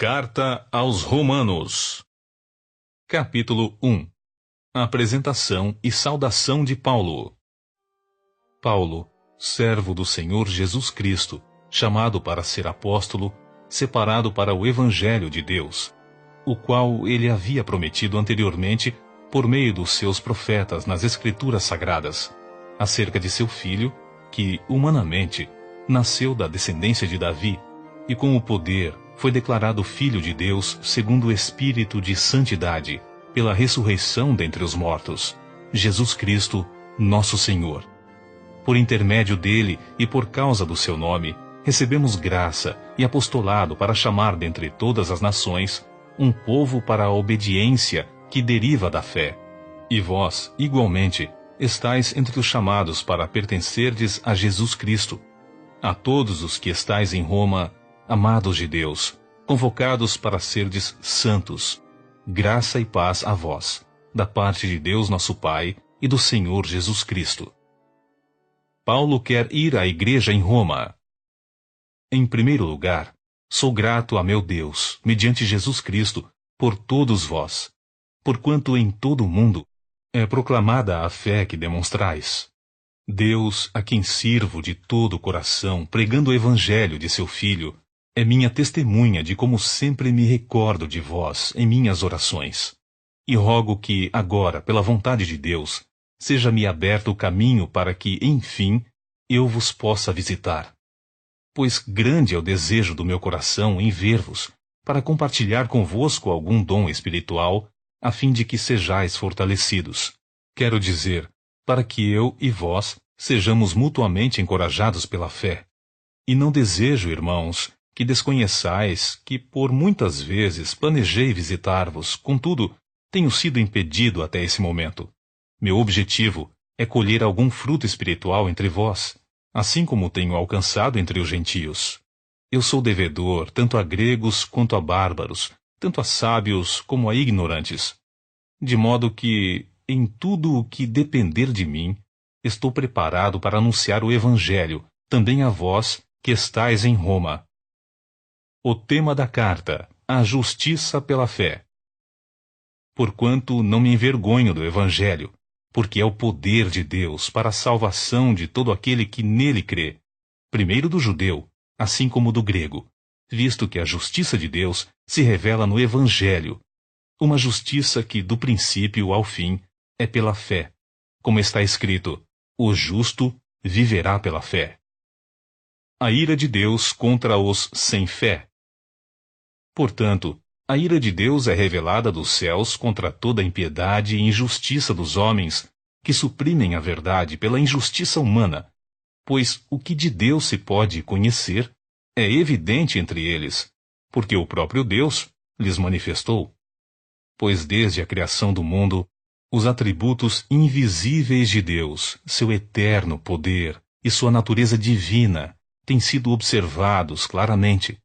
Carta aos Romanos. Capítulo 1. Apresentação e saudação de Paulo. Paulo, servo do Senhor Jesus Cristo, chamado para ser apóstolo, separado para o Evangelho de Deus, o qual ele havia prometido anteriormente por meio dos seus profetas nas Escrituras Sagradas, acerca de seu filho, que, humanamente, nasceu da descendência de Davi, e com o poder foi declarado Filho de Deus segundo o Espírito de Santidade, pela ressurreição dentre os mortos, Jesus Cristo, nosso Senhor. Por intermédio dele e por causa do seu nome, recebemos graça e apostolado para chamar dentre todas as nações um povo para a obediência que deriva da fé. E vós, igualmente, estáis entre os chamados para pertencerdes a Jesus Cristo. A todos os que estáis em Roma, amados de Deus, convocados para serdes santos, graça e paz a vós, da parte de Deus nosso Pai e do Senhor Jesus Cristo. Paulo quer ir à igreja em Roma. Em primeiro lugar, sou grato a meu Deus, mediante Jesus Cristo, por todos vós, porquanto em todo o mundo é proclamada a fé que demonstrais. Deus, a quem sirvo de todo o coração, pregando o evangelho de seu Filho, é minha testemunha de como sempre me recordo de vós em minhas orações. E rogo que, agora, pela vontade de Deus, seja-me aberto o caminho para que, enfim, eu vos possa visitar. Pois grande é o desejo do meu coração em ver-vos, para compartilhar convosco algum dom espiritual, a fim de que sejais fortalecidos. Quero dizer, para que eu e vós sejamos mutuamente encorajados pela fé. E não desejo, irmãos, que desconheçais que por muitas vezes planejei visitar-vos, contudo, tenho sido impedido até esse momento. Meu objetivo é colher algum fruto espiritual entre vós, assim como tenho alcançado entre os gentios. Eu sou devedor tanto a gregos quanto a bárbaros, tanto a sábios como a ignorantes. De modo que, em tudo o que depender de mim, estou preparado para anunciar o Evangelho, também a vós que estáis em Roma. O tema da carta: a justiça pela fé. Porquanto não me envergonho do Evangelho, porque é o poder de Deus para a salvação de todo aquele que nele crê, primeiro do judeu, assim como do grego, visto que a justiça de Deus se revela no Evangelho, uma justiça que, do princípio ao fim, é pela fé, como está escrito: o justo viverá pela fé. A ira de Deus contra os sem fé. Portanto, a ira de Deus é revelada dos céus contra toda a impiedade e injustiça dos homens, que suprimem a verdade pela injustiça humana, pois o que de Deus se pode conhecer é evidente entre eles, porque o próprio Deus lhes manifestou. Pois desde a criação do mundo, os atributos invisíveis de Deus, seu eterno poder e sua natureza divina, têm sido observados claramente,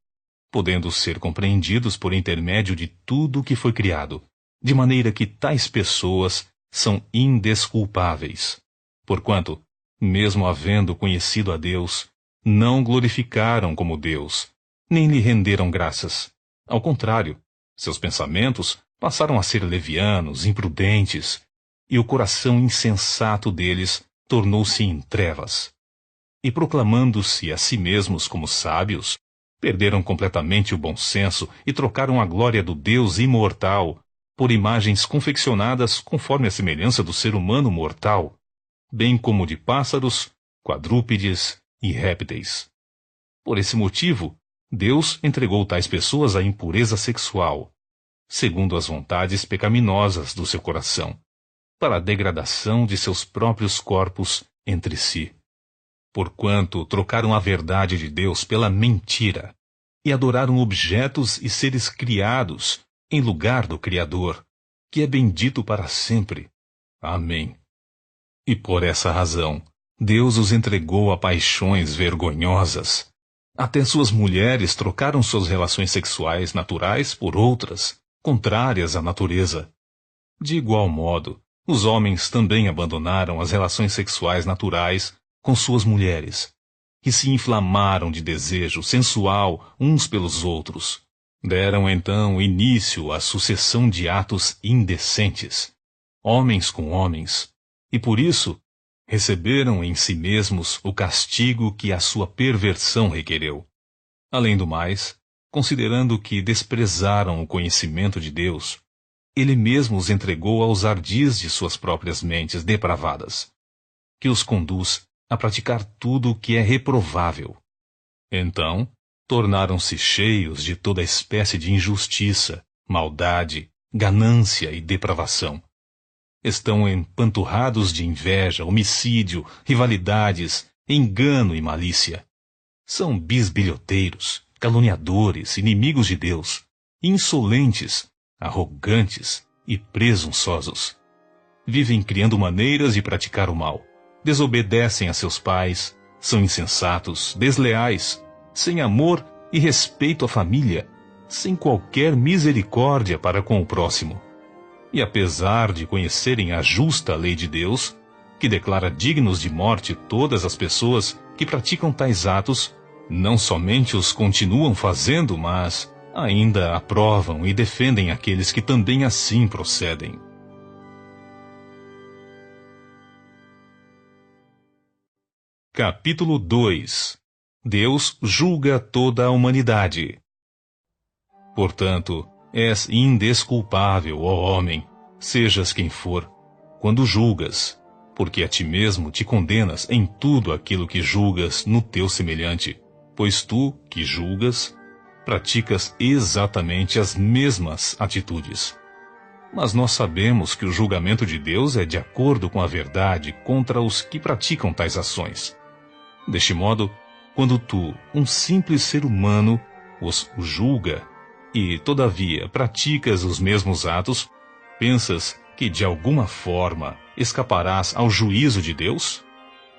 podendo ser compreendidos por intermédio de tudo o que foi criado, de maneira que tais pessoas são indesculpáveis. Porquanto, mesmo havendo conhecido a Deus, não glorificaram como Deus, nem lhe renderam graças. Ao contrário, seus pensamentos passaram a ser levianos, imprudentes, e o coração insensato deles tornou-se em trevas. E proclamando-se a si mesmos como sábios, perderam completamente o bom senso e trocaram a glória do Deus imortal por imagens confeccionadas conforme a semelhança do ser humano mortal, bem como de pássaros, quadrúpedes e répteis. Por esse motivo, Deus entregou tais pessoas à impureza sexual, segundo as vontades pecaminosas do seu coração, para a degradação de seus próprios corpos entre si. Porquanto trocaram a verdade de Deus pela mentira, e adoraram objetos e seres criados em lugar do Criador, que é bendito para sempre. Amém. E por essa razão, Deus os entregou a paixões vergonhosas. Até suas mulheres trocaram suas relações sexuais naturais por outras, contrárias à natureza. De igual modo, os homens também abandonaram as relações sexuais naturais com suas mulheres, que se inflamaram de desejo sensual uns pelos outros, Deram então início à sucessão de atos indecentes, homens com homens, e por isso receberam em si mesmos o castigo que a sua perversão requereu. Além do mais, considerando que desprezaram o conhecimento de Deus, ele mesmo os entregou aos ardis de suas próprias mentes depravadas, que os conduz a praticar tudo o que é reprovável. Então, tornaram-se cheios de toda espécie de injustiça, maldade, ganância e depravação. Estão empanturrados de inveja, homicídio, rivalidades, engano e malícia. São bisbilhoteiros, caluniadores, inimigos de Deus, insolentes, arrogantes e presunçosos. Vivem criando maneiras de praticar o mal, desobedecem a seus pais, são insensatos, desleais, sem amor e respeito à família, sem qualquer misericórdia para com o próximo. E apesar de conhecerem a justa lei de Deus, que declara dignos de morte todas as pessoas que praticam tais atos, não somente os continuam fazendo, mas ainda aprovam e defendem aqueles que também assim procedem. Capítulo 2. Deus julga toda a humanidade. Portanto, és indesculpável, ó homem, sejas quem for, quando julgas, porque a ti mesmo te condenas em tudo aquilo que julgas no teu semelhante, pois tu, que julgas, praticas exatamente as mesmas atitudes. Mas nós sabemos que o julgamento de Deus é de acordo com a verdade contra os que praticam tais ações. Deste modo, quando tu, um simples ser humano, os julga, e, todavia, praticas os mesmos atos, pensas que, de alguma forma, escaparás ao juízo de Deus?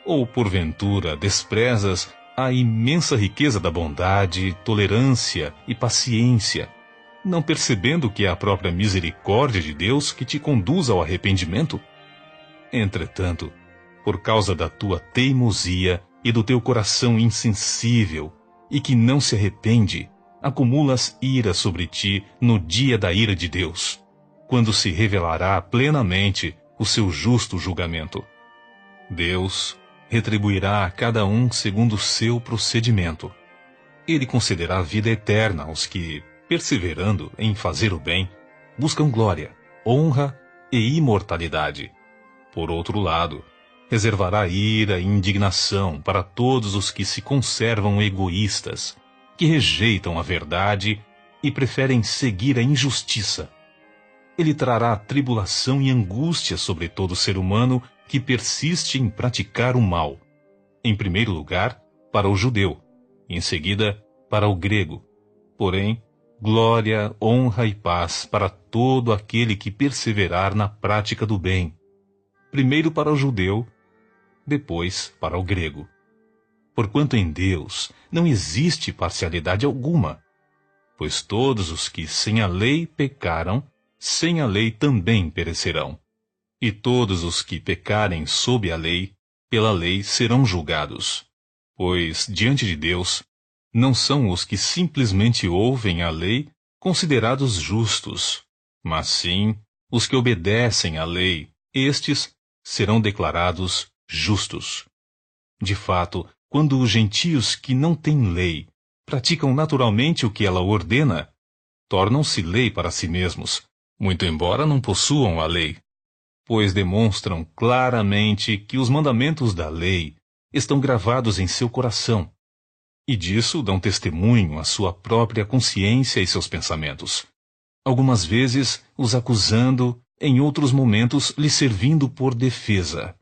Ou, porventura, desprezas a imensa riqueza da bondade, tolerância e paciência, não percebendo que é a própria misericórdia de Deus que te conduz ao arrependimento? Entretanto, por causa da tua teimosia e do teu coração insensível, e que não se arrepende, acumulas ira sobre ti no dia da ira de Deus, quando se revelará plenamente o seu justo julgamento. Deus retribuirá a cada um segundo o seu procedimento. Ele concederá vida eterna aos que, perseverando em fazer o bem, buscam glória, honra e imortalidade. Por outro lado, reservará ira e indignação para todos os que se conservam egoístas, que rejeitam a verdade e preferem seguir a injustiça. Ele trará tribulação e angústia sobre todo ser humano que persiste em praticar o mal. Em primeiro lugar, para o judeu, e em seguida, para o grego. Porém, glória, honra e paz para todo aquele que perseverar na prática do bem. Primeiro para o judeu, depois para o grego. Porquanto em Deus não existe parcialidade alguma, pois todos os que sem a lei pecaram, sem a lei também perecerão. E todos os que pecarem sob a lei, pela lei serão julgados. Pois, diante de Deus, não são os que simplesmente ouvem a lei considerados justos, mas sim os que obedecem à lei, estes serão declarados justos. De fato, quando os gentios que não têm lei praticam naturalmente o que ela ordena, tornam-se lei para si mesmos, muito embora não possuam a lei, pois demonstram claramente que os mandamentos da lei estão gravados em seu coração, e disso dão testemunho a sua própria consciência e seus pensamentos, algumas vezes os acusando, em outros momentos lhe servindo por defesa.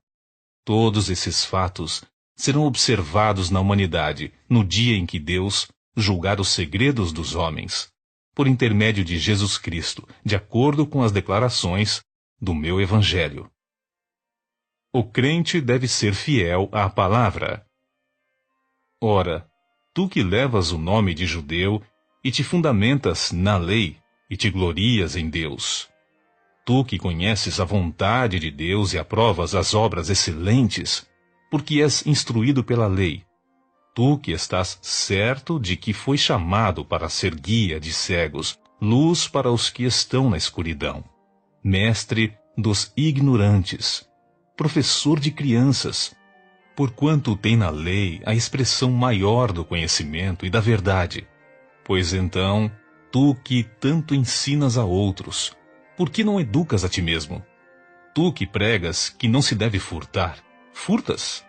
Todos esses fatos serão observados na humanidade no dia em que Deus julgar os segredos dos homens, por intermédio de Jesus Cristo, de acordo com as declarações do meu Evangelho. O crente deve ser fiel à palavra. Ora, tu que levas o nome de judeu e te fundamentas na lei e te glorias em Deus, tu que conheces a vontade de Deus e aprovas as obras excelentes, porque és instruído pela lei, Tu que estás certo de que foi chamado para ser guia de cegos, luz para os que estão na escuridão, mestre dos ignorantes, professor de crianças, porquanto tem na lei a expressão maior do conhecimento e da verdade. Pois então, tu que tanto ensinas a outros, por que não educas a ti mesmo? Tu que pregas que não se deve furtar, furtas?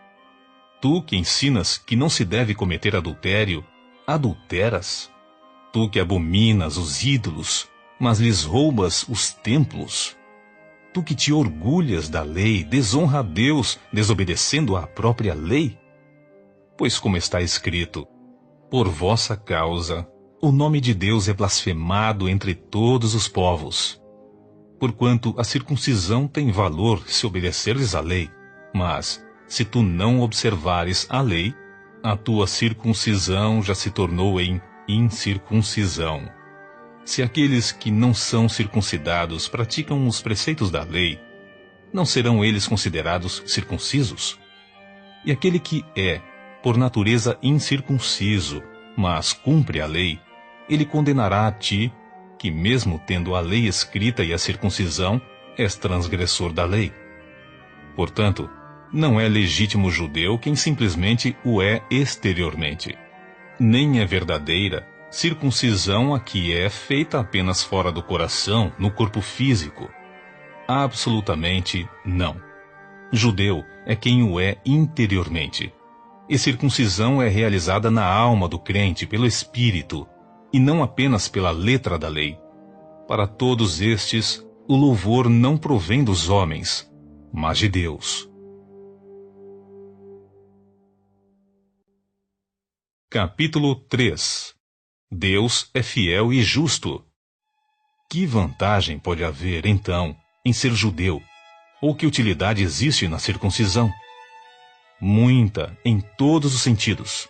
Tu que ensinas que não se deve cometer adultério, adulteras? Tu que abominas os ídolos, mas lhes roubas os templos? Tu que te orgulhas da lei, desonra a Deus, desobedecendo à própria lei? Pois como está escrito, por vossa causa, o nome de Deus é blasfemado entre todos os povos. Porquanto a circuncisão tem valor se obedeceres à lei, mas, se tu não observares a lei, a tua circuncisão já se tornou em incircuncisão. Se aqueles que não são circuncidados praticam os preceitos da lei, não serão eles considerados circuncisos? E aquele que é, por natureza, incircunciso, mas cumpre a lei, ele condenará a ti, que mesmo tendo a lei escrita e a circuncisão, és transgressor da lei. Portanto, não é legítimo judeu quem simplesmente o é exteriormente. Nem é verdadeira circuncisão a que é feita apenas fora do coração, no corpo físico. Absolutamente não. Judeu é quem o é interiormente. E circuncisão é realizada na alma do crente pelo Espírito, e não apenas pela letra da lei. Para todos estes, o louvor não provém dos homens, mas de Deus. Capítulo 3. Deus é fiel e justo. Que vantagem pode haver, então, em ser judeu? Ou que utilidade existe na circuncisão? Muita, em todos os sentidos.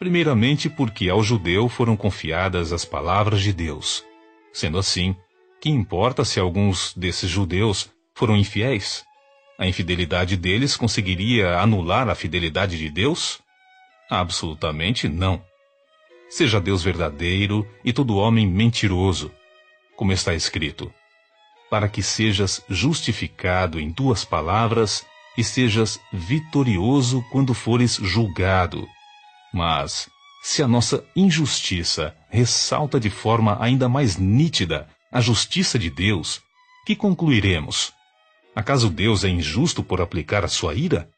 Primeiramente porque ao judeu foram confiadas as palavras de Deus. Sendo assim, que importa se alguns desses judeus foram infiéis? A infidelidade deles conseguiria anular a fidelidade de Deus? Absolutamente não. Seja Deus verdadeiro e todo homem mentiroso, como está escrito, para que sejas justificado em tuas palavras e sejas vitorioso quando fores julgado. Mas, se a nossa injustiça ressalta de forma ainda mais nítida a justiça de Deus, que concluiremos? Acaso Deus é injusto por aplicar a sua ira?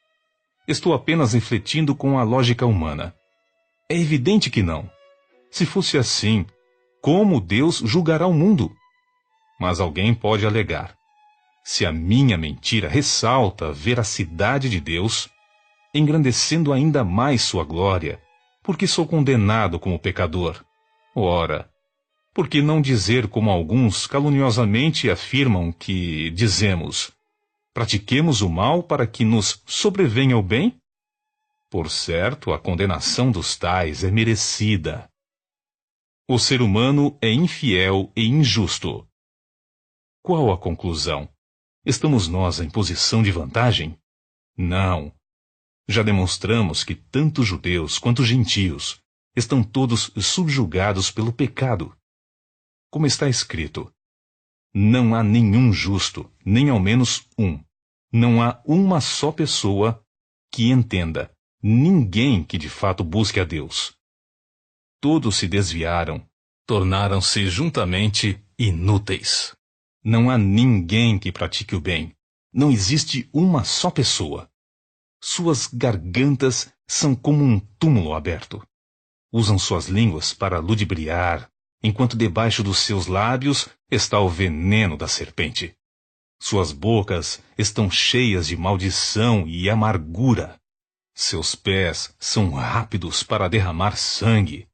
Estou apenas refletindo com a lógica humana. É evidente que não. Se fosse assim, como Deus julgará o mundo? Mas alguém pode alegar: se a minha mentira ressalta a veracidade de Deus, engrandecendo ainda mais sua glória, porque sou condenado como pecador. Ora, por que não dizer como alguns caluniosamente afirmam que dizemos: pratiquemos o mal para que nos sobrevenha o bem? Por certo, a condenação dos tais é merecida. O ser humano é infiel e injusto. Qual a conclusão? Estamos nós em posição de vantagem? Não. Já demonstramos que tanto judeus quanto gentios estão todos subjugados pelo pecado. Como está escrito: não há nenhum justo, nem ao menos um. Não há uma só pessoa que entenda, ninguém que de fato busque a Deus. Todos se desviaram, tornaram-se juntamente inúteis. Não há ninguém que pratique o bem. Não existe uma só pessoa. Suas gargantas são como um túmulo aberto. Usam suas línguas para ludibriar, enquanto debaixo dos seus lábios está o veneno da serpente. Suas bocas estão cheias de maldição e amargura. Seus pés são rápidos para derramar sangue.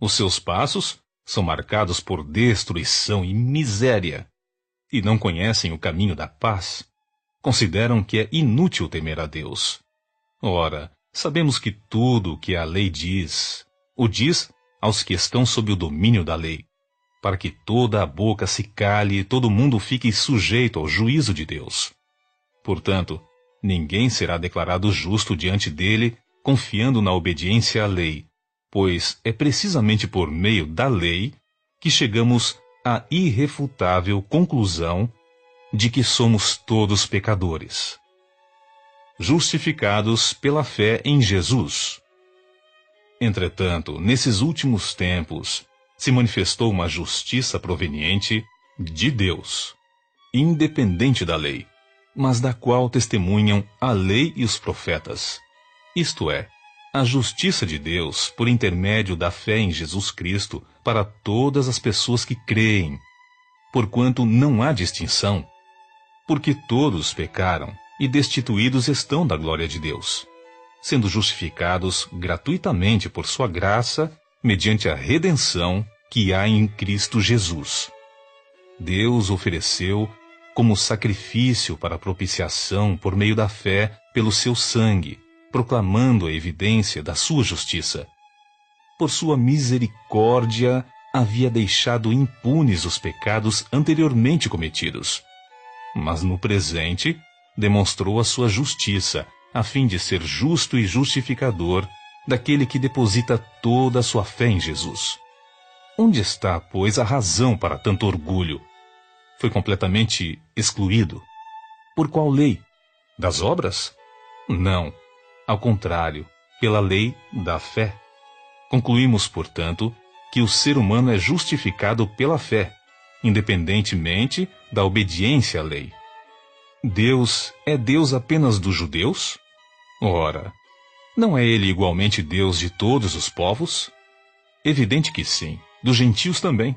Os seus passos são marcados por destruição e miséria. E não conhecem o caminho da paz. Consideram que é inútil temer a Deus. Ora, sabemos que tudo o que a lei diz, o diz aos que estão sob o domínio da lei, para que toda a boca se cale e todo mundo fique sujeito ao juízo de Deus. Portanto, ninguém será declarado justo diante dele, confiando na obediência à lei, pois é precisamente por meio da lei que chegamos à irrefutável conclusão de que somos todos pecadores, justificados pela fé em Jesus. Entretanto, nesses últimos tempos, se manifestou uma justiça proveniente de Deus, independente da lei, mas da qual testemunham a lei e os profetas. Isto é, a justiça de Deus por intermédio da fé em Jesus Cristo para todas as pessoas que creem, porquanto não há distinção, porque todos pecaram e destituídos estão da glória de Deus, sendo justificados gratuitamente por sua graça, mediante a redenção que há em Cristo Jesus. Deus ofereceu como sacrifício para propiciação por meio da fé pelo seu sangue, proclamando a evidência da sua justiça. Por sua misericórdia, havia deixado impunes os pecados anteriormente cometidos. Mas no presente, demonstrou a sua justiça, a fim de ser justo e justificador daquele que deposita toda a sua fé em Jesus. Onde está, pois, a razão para tanto orgulho? Foi completamente excluído. Por qual lei? Das obras? Não. Ao contrário, pela lei da fé. Concluímos, portanto, que o ser humano é justificado pela fé, independentemente da obediência à lei. Deus é Deus apenas dos judeus? Ora, não é Ele igualmente Deus de todos os povos? Evidente que sim, dos gentios também,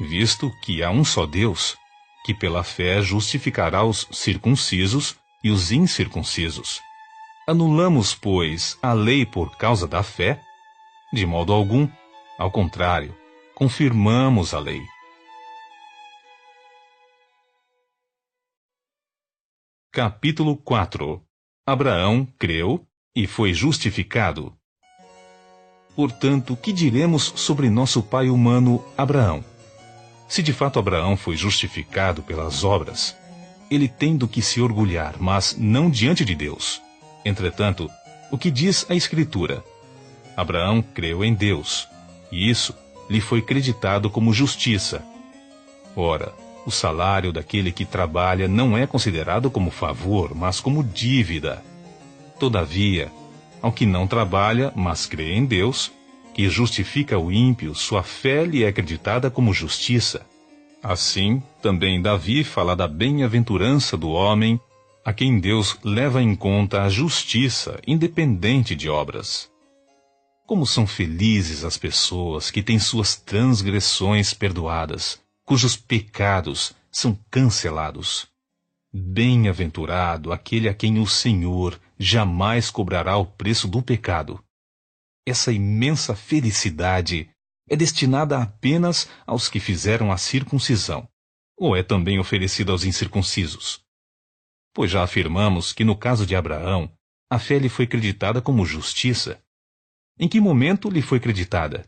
visto que há um só Deus, que pela fé justificará os circuncisos e os incircuncisos. Anulamos, pois, a lei por causa da fé? De modo algum. Ao contrário, confirmamos a lei. Capítulo 4. Abraão creu e foi justificado. Portanto, que diremos sobre nosso pai humano Abraão? Se de fato Abraão foi justificado pelas obras, ele tem do que se orgulhar, mas não diante de Deus. Entretanto, o que diz a Escritura? Abraão creu em Deus, e isso lhe foi creditado como justiça. Ora, o salário daquele que trabalha não é considerado como favor, mas como dívida. Todavia, ao que não trabalha, mas crê em Deus, que justifica o ímpio, sua fé lhe é acreditada como justiça. Assim, também Davi fala da bem-aventurança do homem, a quem Deus leva em conta a justiça, independente de obras. Como são felizes as pessoas que têm suas transgressões perdoadas, cujos pecados são cancelados. Bem-aventurado aquele a quem o Senhor jamais cobrará o preço do pecado. Essa imensa felicidade é destinada apenas aos que fizeram a circuncisão, ou é também oferecida aos incircuncisos? Pois já afirmamos que no caso de Abraão, a fé lhe foi creditada como justiça. Em que momento lhe foi creditada?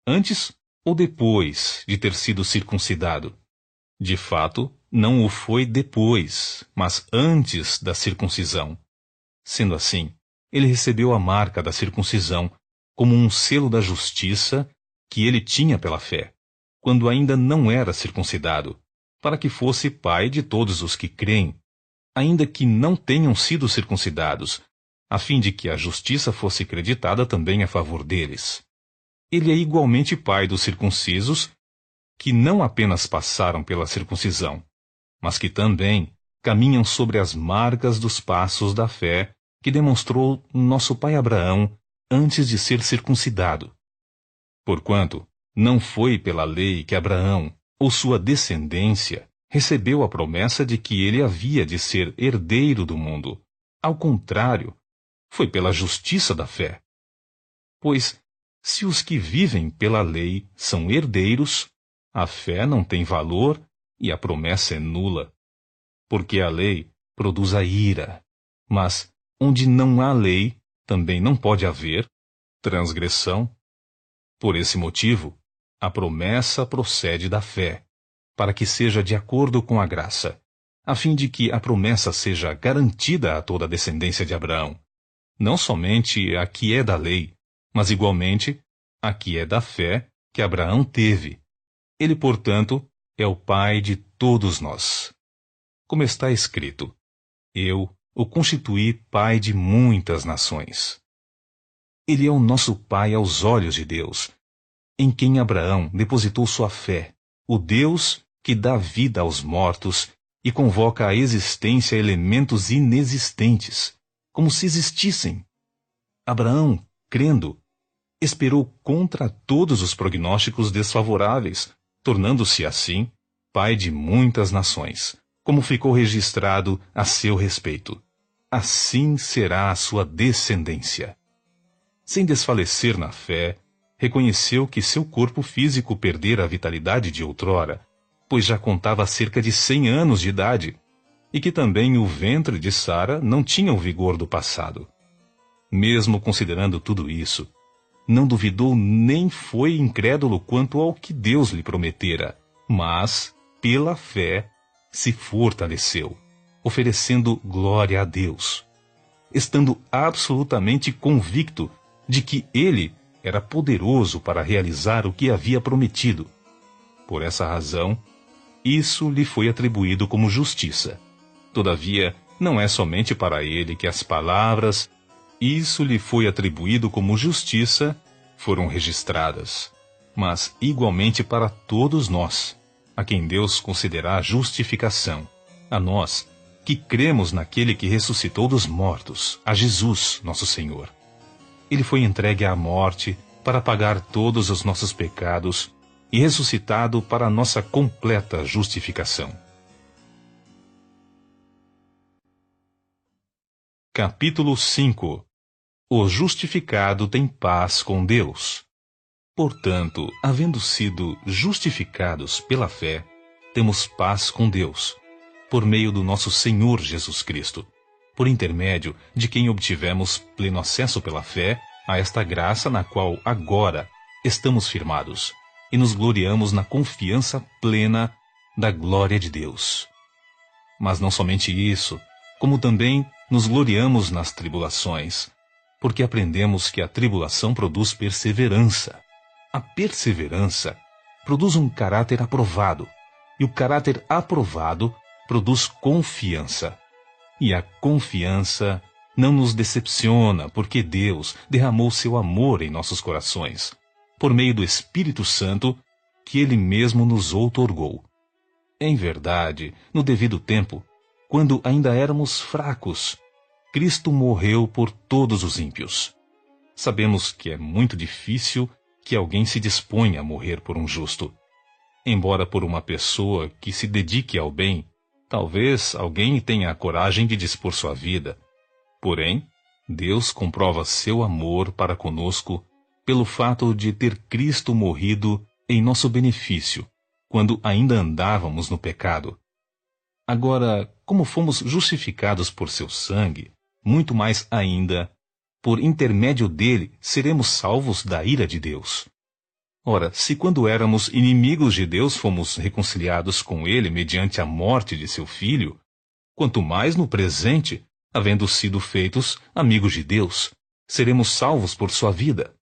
Antes ou depois de ter sido circuncidado? De fato, não o foi depois, mas antes da circuncisão. Sendo assim, ele recebeu a marca da circuncisão como um selo da justiça que ele tinha pela fé, quando ainda não era circuncidado, para que fosse pai de todos os que creem, ainda que não tenham sido circuncidados, a fim de que a justiça fosse creditada também a favor deles. Ele é igualmente pai dos circuncisos, que não apenas passaram pela circuncisão, mas que também caminham sobre as marcas dos passos da fé que demonstrou nosso pai Abraão antes de ser circuncidado. Porquanto, não foi pela lei que Abraão, ou sua descendência, recebeu a promessa de que ele havia de ser herdeiro do mundo. Ao contrário, foi pela justiça da fé. Pois, se os que vivem pela lei são herdeiros, a fé não tem valor e a promessa é nula. Porque a lei produz a ira, mas onde não há lei, também não pode haver transgressão. Por esse motivo, a promessa procede da fé, para que seja de acordo com a graça, a fim de que a promessa seja garantida a toda a descendência de Abraão, não somente a que é da lei, mas igualmente a que é da fé que Abraão teve. Ele, portanto, é o pai de todos nós. Como está escrito, eu o constituí pai de muitas nações. Ele é o nosso pai aos olhos de Deus, em quem Abraão depositou sua fé, o Deus que dá vida aos mortos e convoca à existência elementos inexistentes, como se existissem. Abraão, crendo, esperou contra todos os prognósticos desfavoráveis, tornando-se assim pai de muitas nações, como ficou registrado a seu respeito. Assim será a sua descendência. Sem desfalecer na fé, reconheceu que seu corpo físico perdera a vitalidade de outrora, pois já contava cerca de 100 anos de idade, e que também o ventre de Sara não tinha o vigor do passado. Mesmo considerando tudo isso, não duvidou nem foi incrédulo quanto ao que Deus lhe prometera, mas, pela fé, se fortaleceu, oferecendo glória a Deus, estando absolutamente convicto de que ele era poderoso para realizar o que havia prometido. Por essa razão, isso lhe foi atribuído como justiça. Todavia, não é somente para ele que as palavras "isso lhe foi atribuído como justiça" foram registradas, mas igualmente para todos nós, a quem Deus concederá a justificação, a nós, que cremos naquele que ressuscitou dos mortos, a Jesus, nosso Senhor. Ele foi entregue à morte para pagar todos os nossos pecados e ressuscitado para a nossa completa justificação. Capítulo 5. O justificado tem paz com Deus. Portanto, havendo sido justificados pela fé, temos paz com Deus, por meio do nosso Senhor Jesus Cristo, por intermédio de quem obtivemos pleno acesso pela fé a esta graça na qual agora estamos firmados, e nos gloriamos na confiança plena da glória de Deus. Mas não somente isso, como também nos gloriamos nas tribulações, porque aprendemos que a tribulação produz perseverança. A perseverança produz um caráter aprovado, e o caráter aprovado produz confiança. E a confiança não nos decepciona, porque Deus derramou seu amor em nossos corações, por meio do Espírito Santo, que Ele mesmo nos outorgou. Em verdade, no devido tempo, quando ainda éramos fracos, Cristo morreu por todos os ímpios. Sabemos que é muito difícil que alguém se disponha a morrer por um justo. Embora por uma pessoa que se dedique ao bem, talvez alguém tenha a coragem de dispor sua vida. Porém, Deus comprova seu amor para conosco pelo fato de ter Cristo morrido em nosso benefício, quando ainda andávamos no pecado. Agora, como fomos justificados por seu sangue, muito mais ainda, por intermédio dele, seremos salvos da ira de Deus. Ora, se quando éramos inimigos de Deus fomos reconciliados com ele mediante a morte de seu Filho, quanto mais no presente, havendo sido feitos amigos de Deus, seremos salvos por sua vida.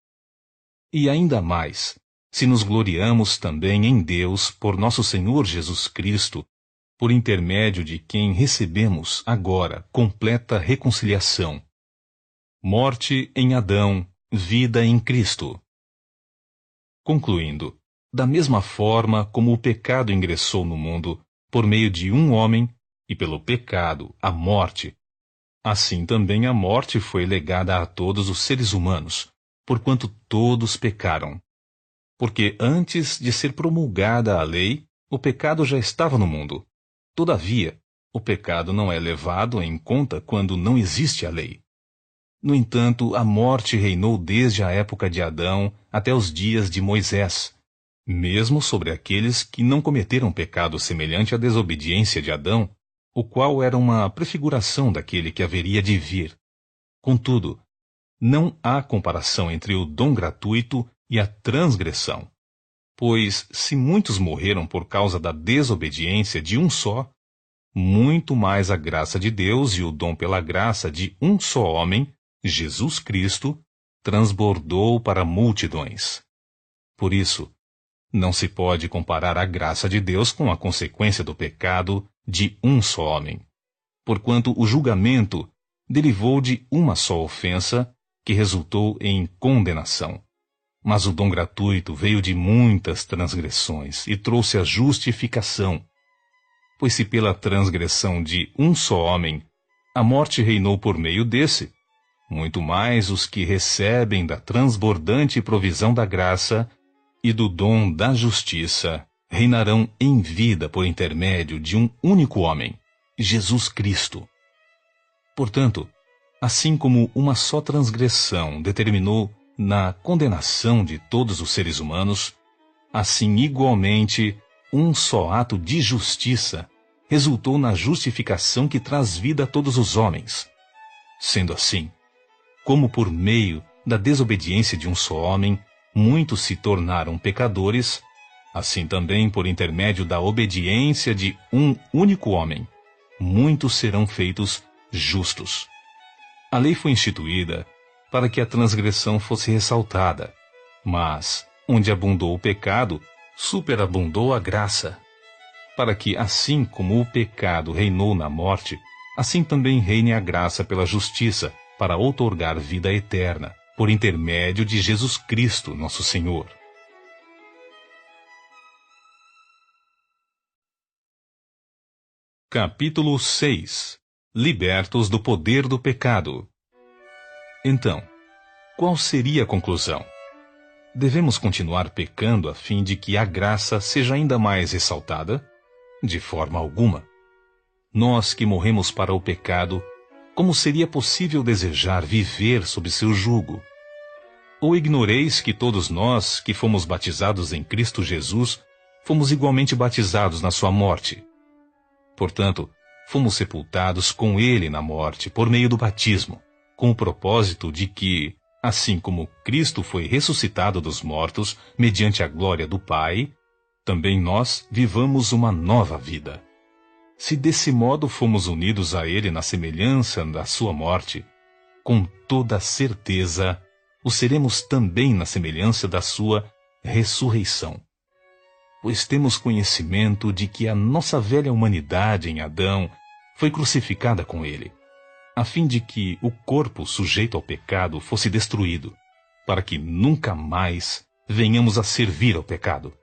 E ainda mais, se nos gloriamos também em Deus por nosso Senhor Jesus Cristo, por intermédio de quem recebemos agora completa reconciliação. Morte em Adão, vida em Cristo. Concluindo, da mesma forma como o pecado ingressou no mundo por meio de um homem, e pelo pecado a morte, assim também a morte foi legada a todos os seres humanos, porquanto todos pecaram. Porque antes de ser promulgada a lei, o pecado já estava no mundo. Todavia, o pecado não é levado em conta quando não existe a lei. No entanto, a morte reinou desde a época de Adão até os dias de Moisés, mesmo sobre aqueles que não cometeram pecado semelhante à desobediência de Adão, o qual era uma prefiguração daquele que haveria de vir. Contudo, não há comparação entre o dom gratuito e a transgressão. Pois, se muitos morreram por causa da desobediência de um só, muito mais a graça de Deus e o dom pela graça de um só homem Jesus Cristo, transbordou para multidões. Por isso, não se pode comparar a graça de Deus com a consequência do pecado de um só homem, porquanto o julgamento derivou de uma só ofensa que resultou em condenação. Mas o dom gratuito veio de muitas transgressões e trouxe a justificação. Pois se pela transgressão de um só homem a morte reinou por meio desse, muito mais os que recebem da transbordante provisão da graça e do dom da justiça reinarão em vida por intermédio de um único homem, Jesus Cristo. Portanto, assim como uma só transgressão determinou na condenação de todos os seres humanos, assim igualmente um só ato de justiça resultou na justificação que traz vida a todos os homens. Sendo assim, como por meio da desobediência de um só homem, muitos se tornaram pecadores, assim também por intermédio da obediência de um único homem, muitos serão feitos justos. A lei foi instituída para que a transgressão fosse ressaltada, mas, onde abundou o pecado, superabundou a graça, para que, assim como o pecado reinou na morte, assim também reine a graça pela justiça, para outorgar vida eterna, por intermédio de Jesus Cristo, nosso Senhor. Capítulo 6. Libertos do poder do pecado. Então, qual seria a conclusão? Devemos continuar pecando a fim de que a graça seja ainda mais ressaltada? De forma alguma. Nós que morremos para o pecado, como seria possível desejar viver sob seu jugo? Ou ignoreis que todos nós que fomos batizados em Cristo Jesus, fomos igualmente batizados na sua morte? Portanto, fomos sepultados com ele na morte por meio do batismo, com o propósito de que, assim como Cristo foi ressuscitado dos mortos mediante a glória do Pai, também nós vivamos uma nova vida. Se desse modo fomos unidos a ele na semelhança da sua morte, com toda certeza o seremos também na semelhança da sua ressurreição. Pois temos conhecimento de que a nossa velha humanidade em Adão foi crucificada com ele, a fim de que o corpo sujeito ao pecado fosse destruído, para que nunca mais venhamos a servir ao pecado.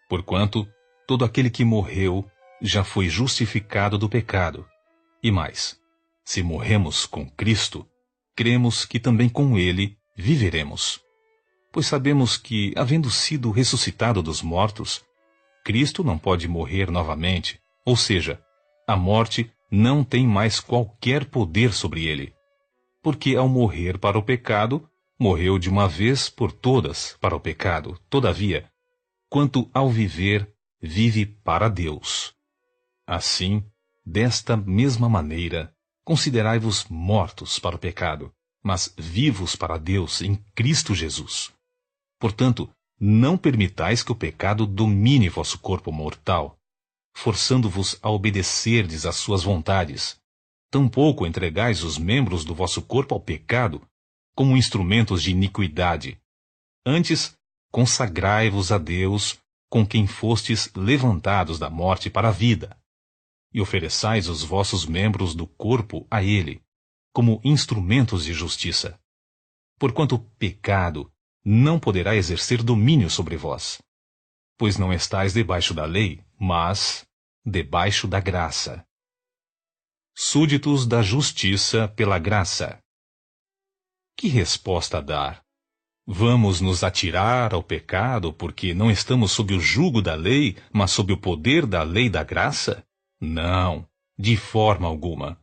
Porquanto todo aquele que morreu já foi justificado do pecado. E mais, se morremos com Cristo, cremos que também com ele viveremos. Pois sabemos que, havendo sido ressuscitado dos mortos, Cristo não pode morrer novamente, ou seja, a morte não tem mais qualquer poder sobre ele. Porque ao morrer para o pecado, morreu de uma vez por todas para o pecado. Todavia, quanto ao viver, vive para Deus. Assim, desta mesma maneira, considerai-vos mortos para o pecado, mas vivos para Deus em Cristo Jesus. Portanto, não permitais que o pecado domine vosso corpo mortal, forçando-vos a obedecerdes às suas vontades. Tampouco entregais os membros do vosso corpo ao pecado, como instrumentos de iniquidade. Antes, consagrai-vos a Deus, com quem fostes levantados da morte para a vida, e ofereçais os vossos membros do corpo a ele, como instrumentos de justiça. Porquanto o pecado não poderá exercer domínio sobre vós, pois não estáis debaixo da lei, mas debaixo da graça. Súditos da justiça pela graça. Que resposta dar? Vamos nos atirar ao pecado porque não estamos sob o jugo da lei, mas sob o poder da lei da graça? Não, de forma alguma.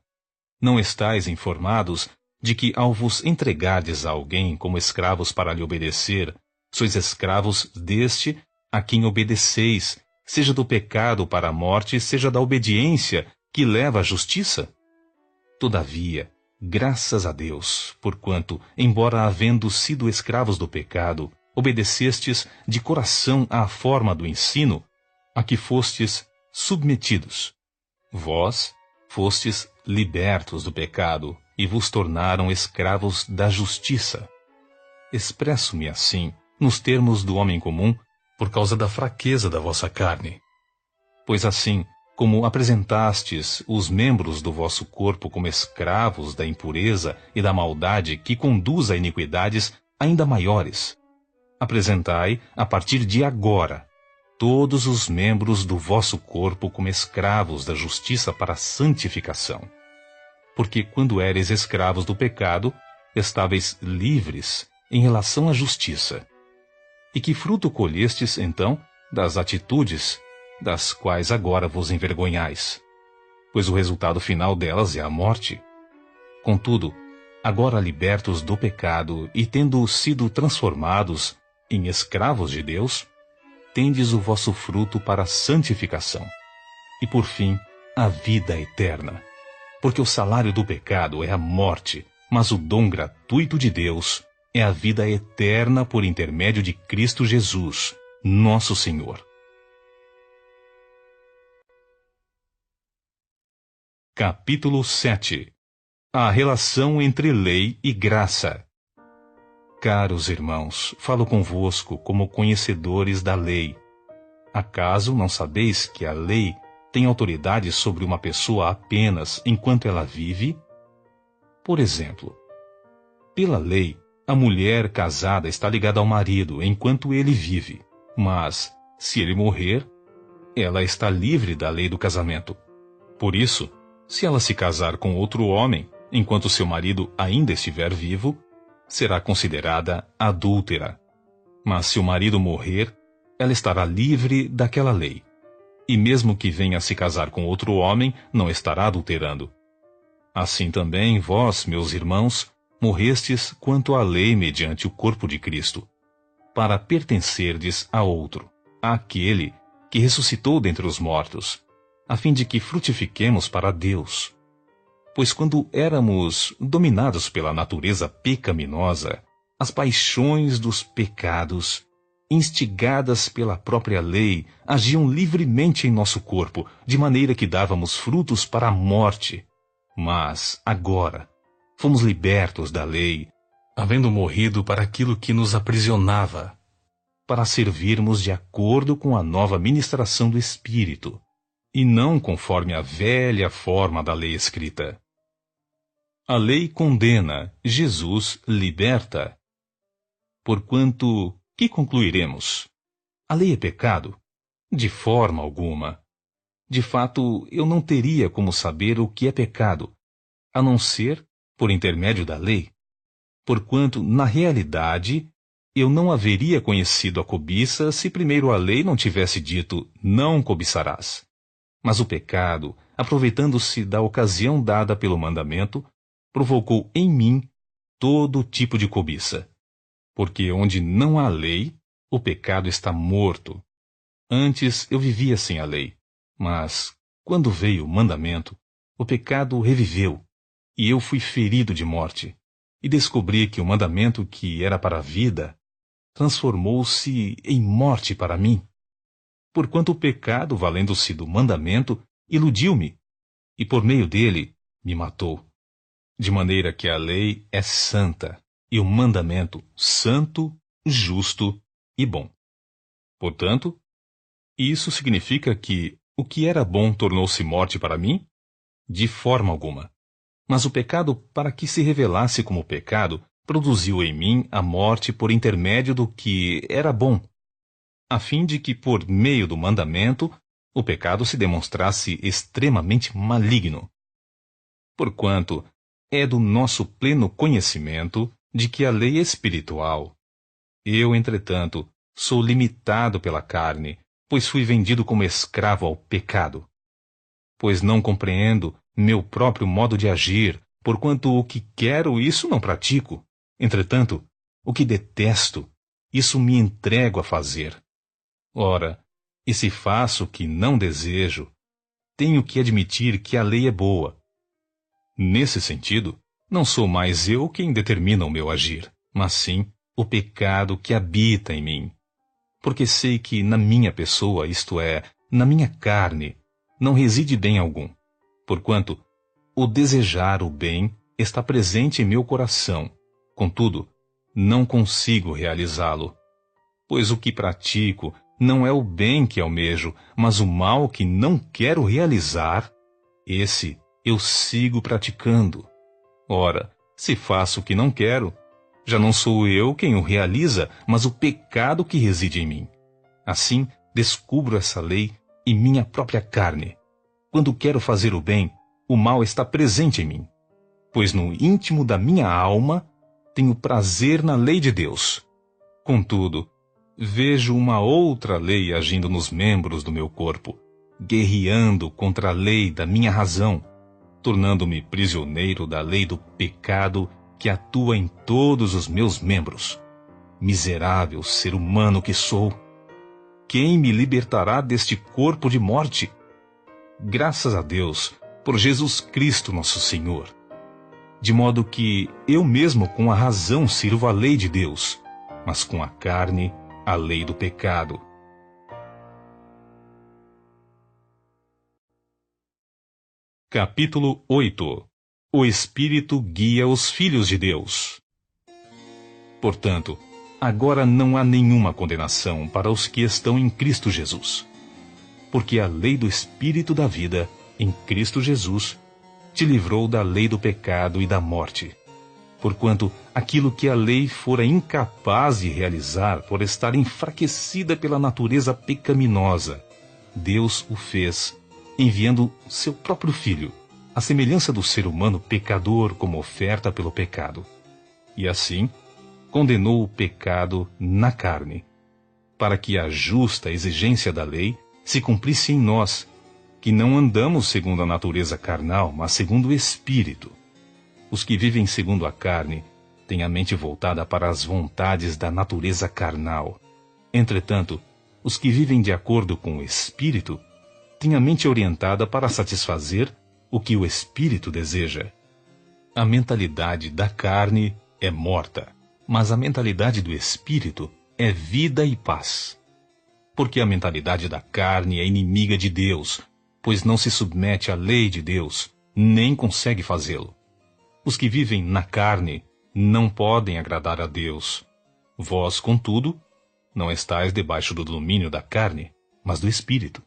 Não estáis informados de que, ao vos entregardes a alguém como escravos para lhe obedecer, sois escravos deste a quem obedeceis, seja do pecado para a morte, seja da obediência que leva à justiça? Todavia, graças a Deus, porquanto, embora havendo sido escravos do pecado, obedecestes de coração à forma do ensino a que fostes submetidos. Vós fostes libertos do pecado e vos tornaram escravos da justiça. Expresso-me assim, nos termos do homem comum, por causa da fraqueza da vossa carne. Pois assim, como apresentastes os membros do vosso corpo como escravos da impureza e da maldade que conduz a iniquidades ainda maiores, apresentai, a partir de agora, todos os membros do vosso corpo como escravos da justiça para a santificação. Porque quando éreis escravos do pecado, estáveis livres em relação à justiça. E que fruto colhestes, então, das atitudes das quais agora vos envergonhais? Pois o resultado final delas é a morte. Contudo, agora libertos do pecado e tendo sido transformados em escravos de Deus, tendes o vosso fruto para a santificação. E por fim, a vida eterna. Porque o salário do pecado é a morte, mas o dom gratuito de Deus é a vida eterna por intermédio de Cristo Jesus, nosso Senhor. Capítulo 7. A relação entre lei e graça. Caros irmãos, falo convosco como conhecedores da lei. Acaso não sabeis que a lei tem autoridade sobre uma pessoa apenas enquanto ela vive? Por exemplo, pela lei, a mulher casada está ligada ao marido enquanto ele vive, mas, se ele morrer, ela está livre da lei do casamento. Por isso, se ela se casar com outro homem, enquanto seu marido ainda estiver vivo, será considerada adúltera. Mas se o marido morrer, ela estará livre daquela lei. E mesmo que venha a se casar com outro homem, não estará adulterando. Assim também vós, meus irmãos, morrestes quanto à lei mediante o corpo de Cristo, para pertencerdes a outro, àquele que ressuscitou dentre os mortos, a fim de que frutifiquemos para Deus. Pois quando éramos dominados pela natureza pecaminosa, as paixões dos pecados, instigadas pela própria lei, agiam livremente em nosso corpo, de maneira que dávamos frutos para a morte. Mas, agora, fomos libertos da lei, havendo morrido para aquilo que nos aprisionava, para servirmos de acordo com a nova ministração do Espírito, e não conforme a velha forma da lei escrita. A lei condena, Jesus liberta. Porquanto, que concluiremos? A lei é pecado? De forma alguma. De fato, eu não teria como saber o que é pecado, a não ser por intermédio da lei. Porquanto, na realidade, eu não haveria conhecido a cobiça se primeiro a lei não tivesse dito, não cobiçarás. Mas o pecado, aproveitando-se da ocasião dada pelo mandamento, provocou em mim todo tipo de cobiça. Porque onde não há lei, o pecado está morto. Antes eu vivia sem a lei, mas, quando veio o mandamento, o pecado reviveu, e eu fui ferido de morte, e descobri que o mandamento que era para a vida, transformou-se em morte para mim. Porquanto o pecado, valendo-se do mandamento, iludiu-me, e por meio dele me matou. De maneira que a lei é santa, e o mandamento santo, justo e bom. Portanto, isso significa que o que era bom tornou-se morte para mim? De forma alguma. Mas o pecado, para que se revelasse como pecado, produziu em mim a morte por intermédio do que era bom, a fim de que, por meio do mandamento, o pecado se demonstrasse extremamente maligno. Porquanto, é do nosso pleno conhecimento de que a lei é espiritual. Eu, entretanto, sou limitado pela carne, pois fui vendido como escravo ao pecado. Pois não compreendo meu próprio modo de agir, porquanto o que quero, isso não pratico. Entretanto, o que detesto, isso me entrego a fazer. Ora, e se faço o que não desejo, tenho que admitir que a lei é boa. Nesse sentido, não sou mais eu quem determina o meu agir, mas sim o pecado que habita em mim. Porque sei que na minha pessoa, isto é, na minha carne, não reside bem algum, porquanto o desejar o bem está presente em meu coração. Contudo, não consigo realizá-lo. Pois o que pratico não é o bem que almejo, mas o mal que não quero realizar, esse eu sigo praticando. Ora, se faço o que não quero, já não sou eu quem o realiza, mas o pecado que reside em mim. Assim, descubro essa lei em minha própria carne. Quando quero fazer o bem, o mal está presente em mim. Pois no íntimo da minha alma tenho prazer na lei de Deus. Contudo, vejo uma outra lei agindo nos membros do meu corpo, guerreando contra a lei da minha razão, tornando-me prisioneiro da lei do pecado que atua em todos os meus membros. Miserável ser humano que sou! Quem me libertará deste corpo de morte? Graças a Deus, por Jesus Cristo nosso Senhor. De modo que eu mesmo com a razão sirvo a lei de Deus, mas com a carne, a lei do pecado. Capítulo 8. O Espírito guia os filhos de Deus. Portanto, agora não há nenhuma condenação para os que estão em Cristo Jesus. Porque a lei do Espírito da vida, em Cristo Jesus, te livrou da lei do pecado e da morte. Porquanto aquilo que a lei fora incapaz de realizar por estar enfraquecida pela natureza pecaminosa, Deus o fez, enviando seu próprio Filho, à semelhança do ser humano pecador como oferta pelo pecado. E assim, condenou o pecado na carne, para que a justa exigência da lei se cumprisse em nós, que não andamos segundo a natureza carnal, mas segundo o Espírito. Os que vivem segundo a carne têm a mente voltada para as vontades da natureza carnal. Entretanto, os que vivem de acordo com o Espírito têm a mente orientada para satisfazer o que o Espírito deseja. A mentalidade da carne é morta, mas a mentalidade do Espírito é vida e paz. Porque a mentalidade da carne é inimiga de Deus, pois não se submete à lei de Deus, nem consegue fazê-lo. Os que vivem na carne não podem agradar a Deus. Vós, contudo, não estáis debaixo do domínio da carne, mas do Espírito.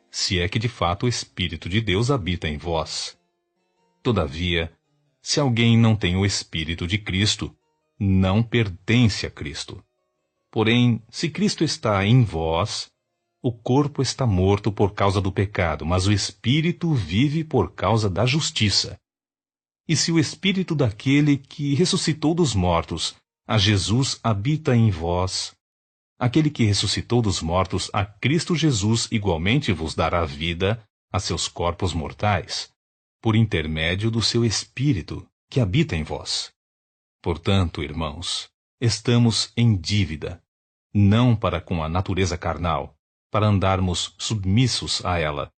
Se é que de fato o Espírito de Deus habita em vós. Todavia, se alguém não tem o Espírito de Cristo, não pertence a Cristo. Porém, se Cristo está em vós, o corpo está morto por causa do pecado, mas o Espírito vive por causa da justiça. E se o Espírito daquele que ressuscitou dos mortos, a Jesus, habita em vós, aquele que ressuscitou dos mortos, a Cristo Jesus, igualmente vos dará vida a seus corpos mortais, por intermédio do seu Espírito, que habita em vós. Portanto, irmãos, estamos em dívida, não para com a natureza carnal, para andarmos submissos a ela.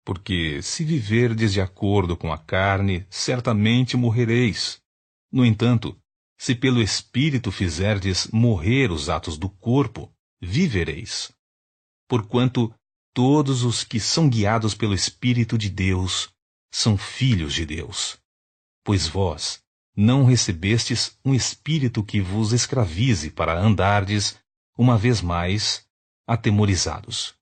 Porque se viverdes de acordo com a carne, certamente morrereis. No entanto, se pelo Espírito fizerdes morrer os atos do corpo, vivereis. Porquanto todos os que são guiados pelo Espírito de Deus são filhos de Deus. Pois vós não recebestes um espírito que vos escravize para andardes, uma vez mais, atemorizados.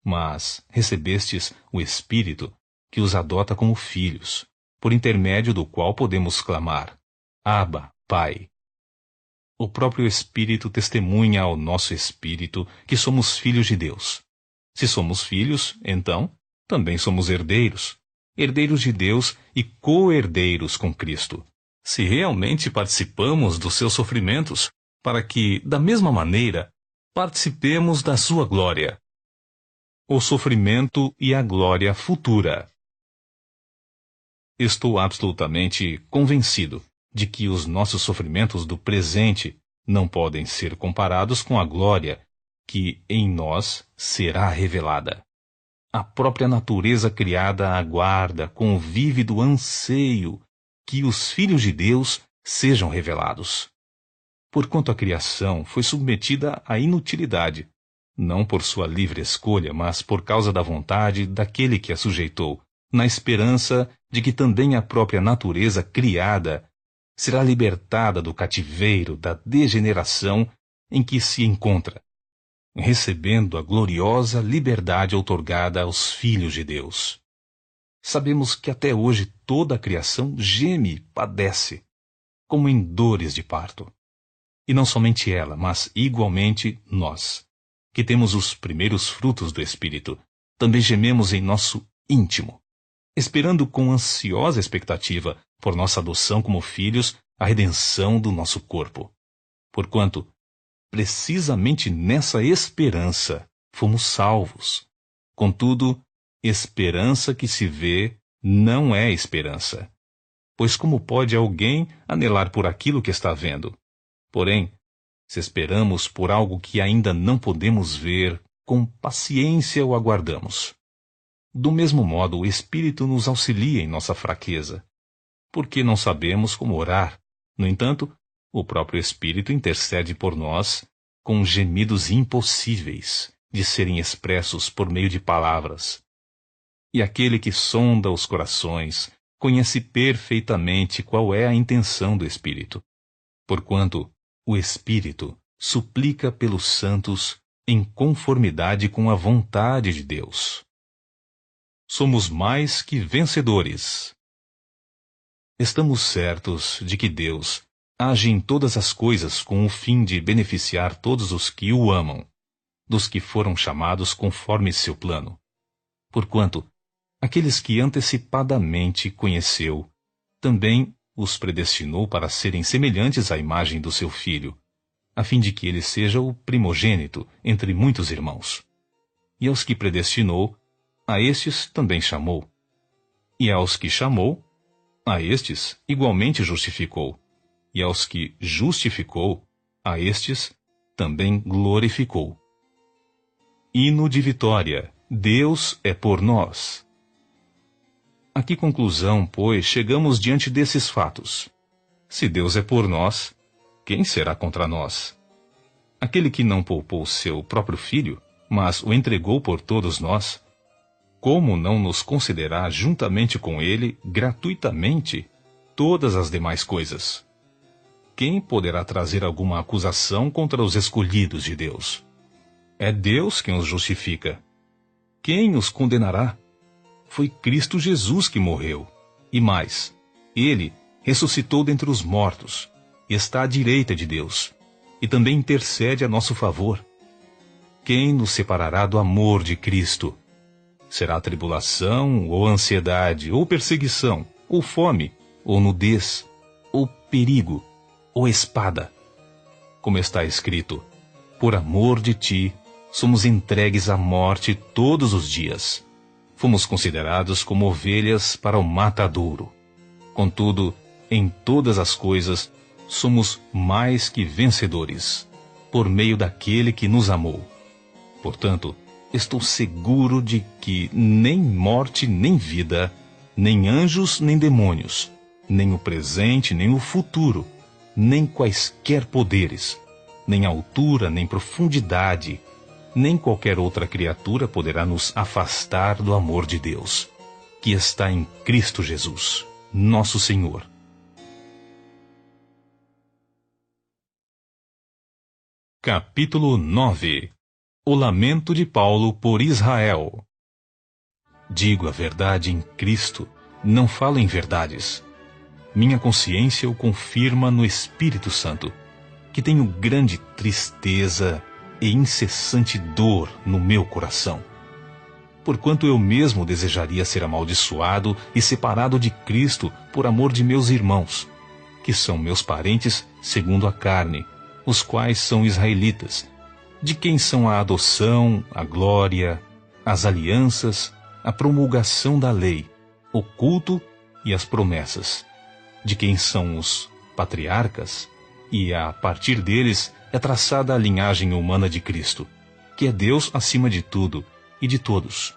Mas recebestes o Espírito que os adota como filhos, por intermédio do qual podemos clamar: Abba, Pai. O próprio Espírito testemunha ao nosso espírito que somos filhos de Deus. Se somos filhos, então, também somos herdeiros, herdeiros de Deus e co-herdeiros com Cristo, se realmente participamos dos seus sofrimentos, para que, da mesma maneira, participemos da sua glória. O sofrimento e a glória futura. Estou absolutamente convencido de que os nossos sofrimentos do presente não podem ser comparados com a glória que em nós será revelada. A própria natureza criada aguarda com vívido anseio que os filhos de Deus sejam revelados. Porquanto a criação foi submetida à inutilidade, não por sua livre escolha, mas por causa da vontade daquele que a sujeitou, na esperança de que também a própria natureza criada será libertada do cativeiro da degeneração em que se encontra, recebendo a gloriosa liberdade outorgada aos filhos de Deus. Sabemos que até hoje toda a criação geme e padece, como em dores de parto. E não somente ela, mas igualmente nós, que temos os primeiros frutos do Espírito, também gememos em nosso íntimo, esperando com ansiosa expectativa por nossa adoção como filhos, a redenção do nosso corpo. Porquanto, precisamente nessa esperança, fomos salvos. Contudo, esperança que se vê não é esperança. Pois como pode alguém anelar por aquilo que está vendo? Porém, se esperamos por algo que ainda não podemos ver, com paciência o aguardamos. Do mesmo modo, o Espírito nos auxilia em nossa fraqueza, porque não sabemos como orar. No entanto, o próprio Espírito intercede por nós com gemidos impossíveis de serem expressos por meio de palavras. E aquele que sonda os corações conhece perfeitamente qual é a intenção do Espírito, porquanto o Espírito suplica pelos santos em conformidade com a vontade de Deus. Somos mais que vencedores. Estamos certos de que Deus age em todas as coisas com o fim de beneficiar todos os que o amam, dos que foram chamados conforme seu plano. Porquanto, aqueles que antecipadamente conheceu, também os predestinou para serem semelhantes à imagem do seu Filho, a fim de que ele seja o primogênito entre muitos irmãos. E aos que predestinou, a estes também chamou. E aos que chamou, a estes igualmente justificou. E aos que justificou, a estes também glorificou. Hino de vitória. Deus é por nós. A que conclusão, pois, chegamos diante desses fatos? Se Deus é por nós, quem será contra nós? Aquele que não poupou seu próprio filho, mas o entregou por todos nós, como não nos concederá juntamente com ele, gratuitamente, todas as demais coisas? Quem poderá trazer alguma acusação contra os escolhidos de Deus? É Deus quem os justifica. Quem os condenará? Foi Cristo Jesus que morreu. E mais, ele ressuscitou dentre os mortos, e está à direita de Deus, e também intercede a nosso favor. Quem nos separará do amor de Cristo? Será tribulação, ou ansiedade, ou perseguição, ou fome, ou nudez, ou perigo, ou espada? Como está escrito, por amor de ti, somos entregues à morte todos os dias. Fomos considerados como ovelhas para o matadouro. Contudo, em todas as coisas, somos mais que vencedores, por meio daquele que nos amou. Portanto, estou seguro de que nem morte nem vida, nem anjos nem demônios, nem o presente nem o futuro, nem quaisquer poderes, nem altura nem profundidade, nem qualquer outra criatura poderá nos afastar do amor de Deus, que está em Cristo Jesus, nosso Senhor. Capítulo 9. O lamento de Paulo por Israel. Digo a verdade em Cristo, não falo em verdades. Minha consciência o confirma no Espírito Santo, que tenho grande tristeza e incessante dor no meu coração. Porquanto eu mesmo desejaria ser amaldiçoado e separado de Cristo por amor de meus irmãos, que são meus parentes segundo a carne, os quais são israelitas, de quem são a adoção, a glória, as alianças, a promulgação da lei, o culto e as promessas, de quem são os patriarcas, e a partir deles é traçada a linhagem humana de Cristo, que é Deus acima de tudo e de todos.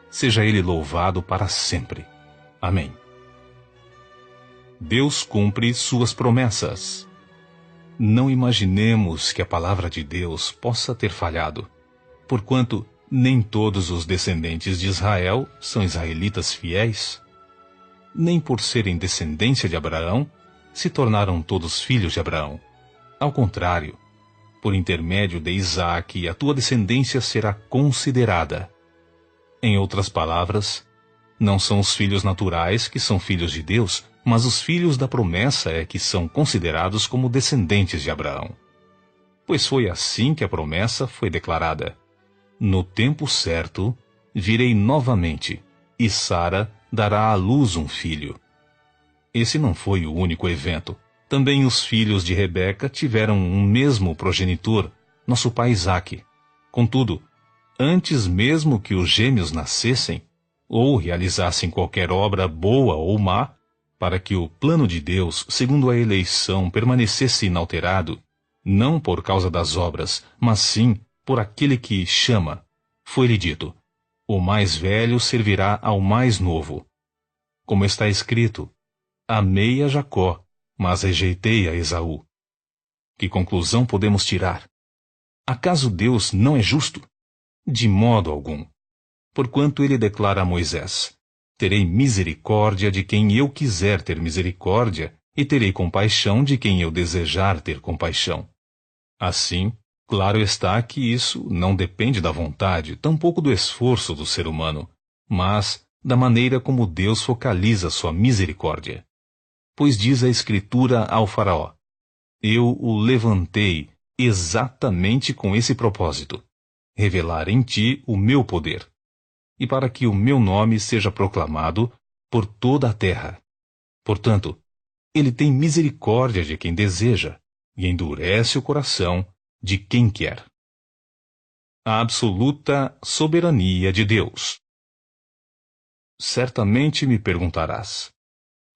Seja Ele louvado para sempre. Amém. Deus cumpre suas promessas. Não imaginemos que a palavra de Deus possa ter falhado, porquanto nem todos os descendentes de Israel são israelitas fiéis. nem por serem descendência de Abraão, se tornaram todos filhos de Abraão. Ao contrário, por intermédio de Isaque, a tua descendência será considerada. Em outras palavras, não são os filhos naturais que são filhos de Deus, mas os filhos da promessa é que são considerados como descendentes de Abraão. Pois foi assim que a promessa foi declarada: no tempo certo, virei novamente, e Sara dará à luz um filho. Esse não foi o único evento. Também os filhos de Rebeca tiveram um mesmo progenitor, nosso pai Isaque. Contudo, antes mesmo que os gêmeos nascessem, ou realizassem qualquer obra boa ou má, para que o plano de Deus, segundo a eleição, permanecesse inalterado, não por causa das obras, mas sim por aquele que chama, foi-lhe dito: o mais velho servirá ao mais novo. Como está escrito: amei a Jacó, mas rejeitei a Esaú. Que conclusão podemos tirar? Acaso Deus não é justo? De modo algum. Porquanto ele declara a Moisés: terei misericórdia de quem eu quiser ter misericórdia, e terei compaixão de quem eu desejar ter compaixão. Assim, claro está que isso não depende da vontade, tampouco do esforço do ser humano, mas da maneira como Deus focaliza sua misericórdia. Pois diz a Escritura ao Faraó: eu o levantei exatamente com esse propósito, revelar em ti o meu poder, e para que o meu nome seja proclamado por toda a terra. Portanto, ele tem misericórdia de quem deseja, e endurece o coração de quem quer. A absoluta soberania de Deus. Certamente me perguntarás: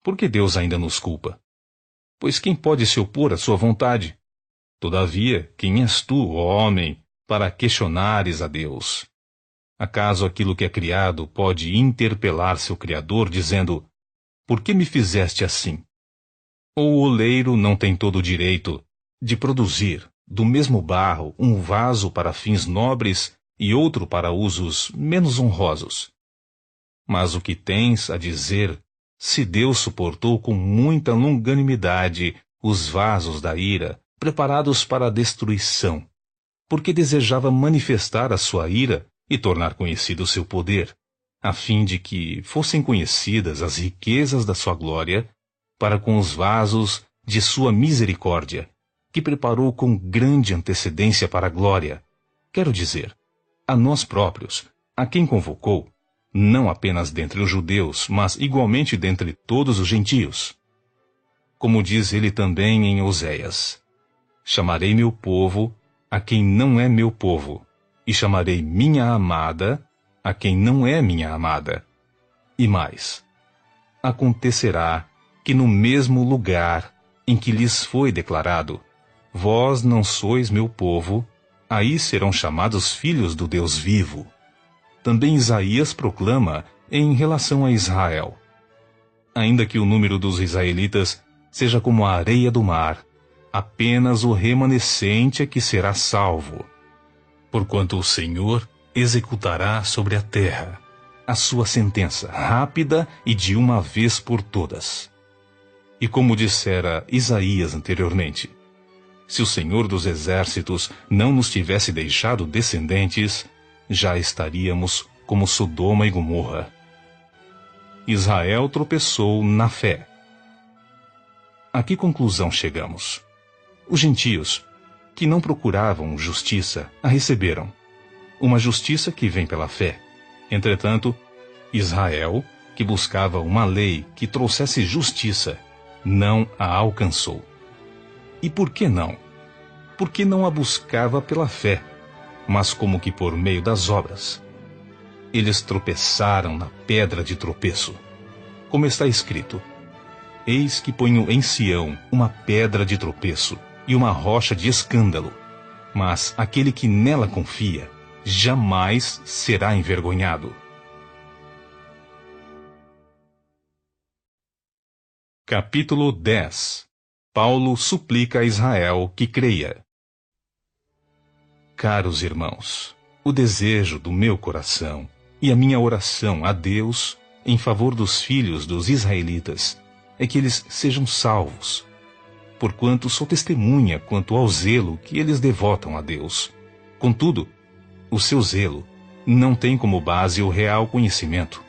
por que Deus ainda nos culpa? Pois quem pode se opor à sua vontade? Todavia, quem és tu, ó homem, para questionares a Deus? Acaso aquilo que é criado pode interpelar seu Criador, dizendo: por que me fizeste assim? Ou o oleiro não tem todo o direito de produzir, do mesmo barro, um vaso para fins nobres e outro para usos menos honrosos? Mas o que tens a dizer, se Deus suportou com muita longanimidade os vasos da ira, preparados para a destruição, porque desejava manifestar a sua ira e tornar conhecido o seu poder, a fim de que fossem conhecidas as riquezas da sua glória, para com os vasos de sua misericórdia, que preparou com grande antecedência para a glória, quero dizer, a nós próprios, a quem convocou, não apenas dentre os judeus, mas igualmente dentre todos os gentios. Como diz ele também em Oséias: chamarei meu povo a quem não é meu povo, e chamarei minha amada a quem não é minha amada. E mais, acontecerá que no mesmo lugar em que lhes foi declarado: vós não sois meu povo, aí serão chamados filhos do Deus vivo. Também Isaías proclama em relação a Israel: ainda que o número dos israelitas seja como a areia do mar, apenas o remanescente é que será salvo. Porquanto o Senhor executará sobre a terra a sua sentença rápida e de uma vez por todas. E como dissera Isaías anteriormente: se o Senhor dos exércitos não nos tivesse deixado descendentes, já estaríamos como Sodoma e Gomorra. Israel tropeçou na fé. A que conclusão chegamos? Os gentios, que não procuravam justiça, a receberam. Uma justiça que vem pela fé. Entretanto, Israel, que buscava uma lei que trouxesse justiça, não a alcançou. E por que não? Porque não a buscava pela fé, mas como que por meio das obras. Eles tropeçaram na pedra de tropeço. Como está escrito: eis que ponho em Sião uma pedra de tropeço e uma rocha de escândalo, mas aquele que nela confia jamais será envergonhado. Capítulo 10. Paulo suplica a Israel que creia. Caros irmãos, o desejo do meu coração e a minha oração a Deus em favor dos filhos dos israelitas é que eles sejam salvos, porquanto sou testemunha quanto ao zelo que eles devotam a Deus. Contudo, o seu zelo não tem como base o real conhecimento,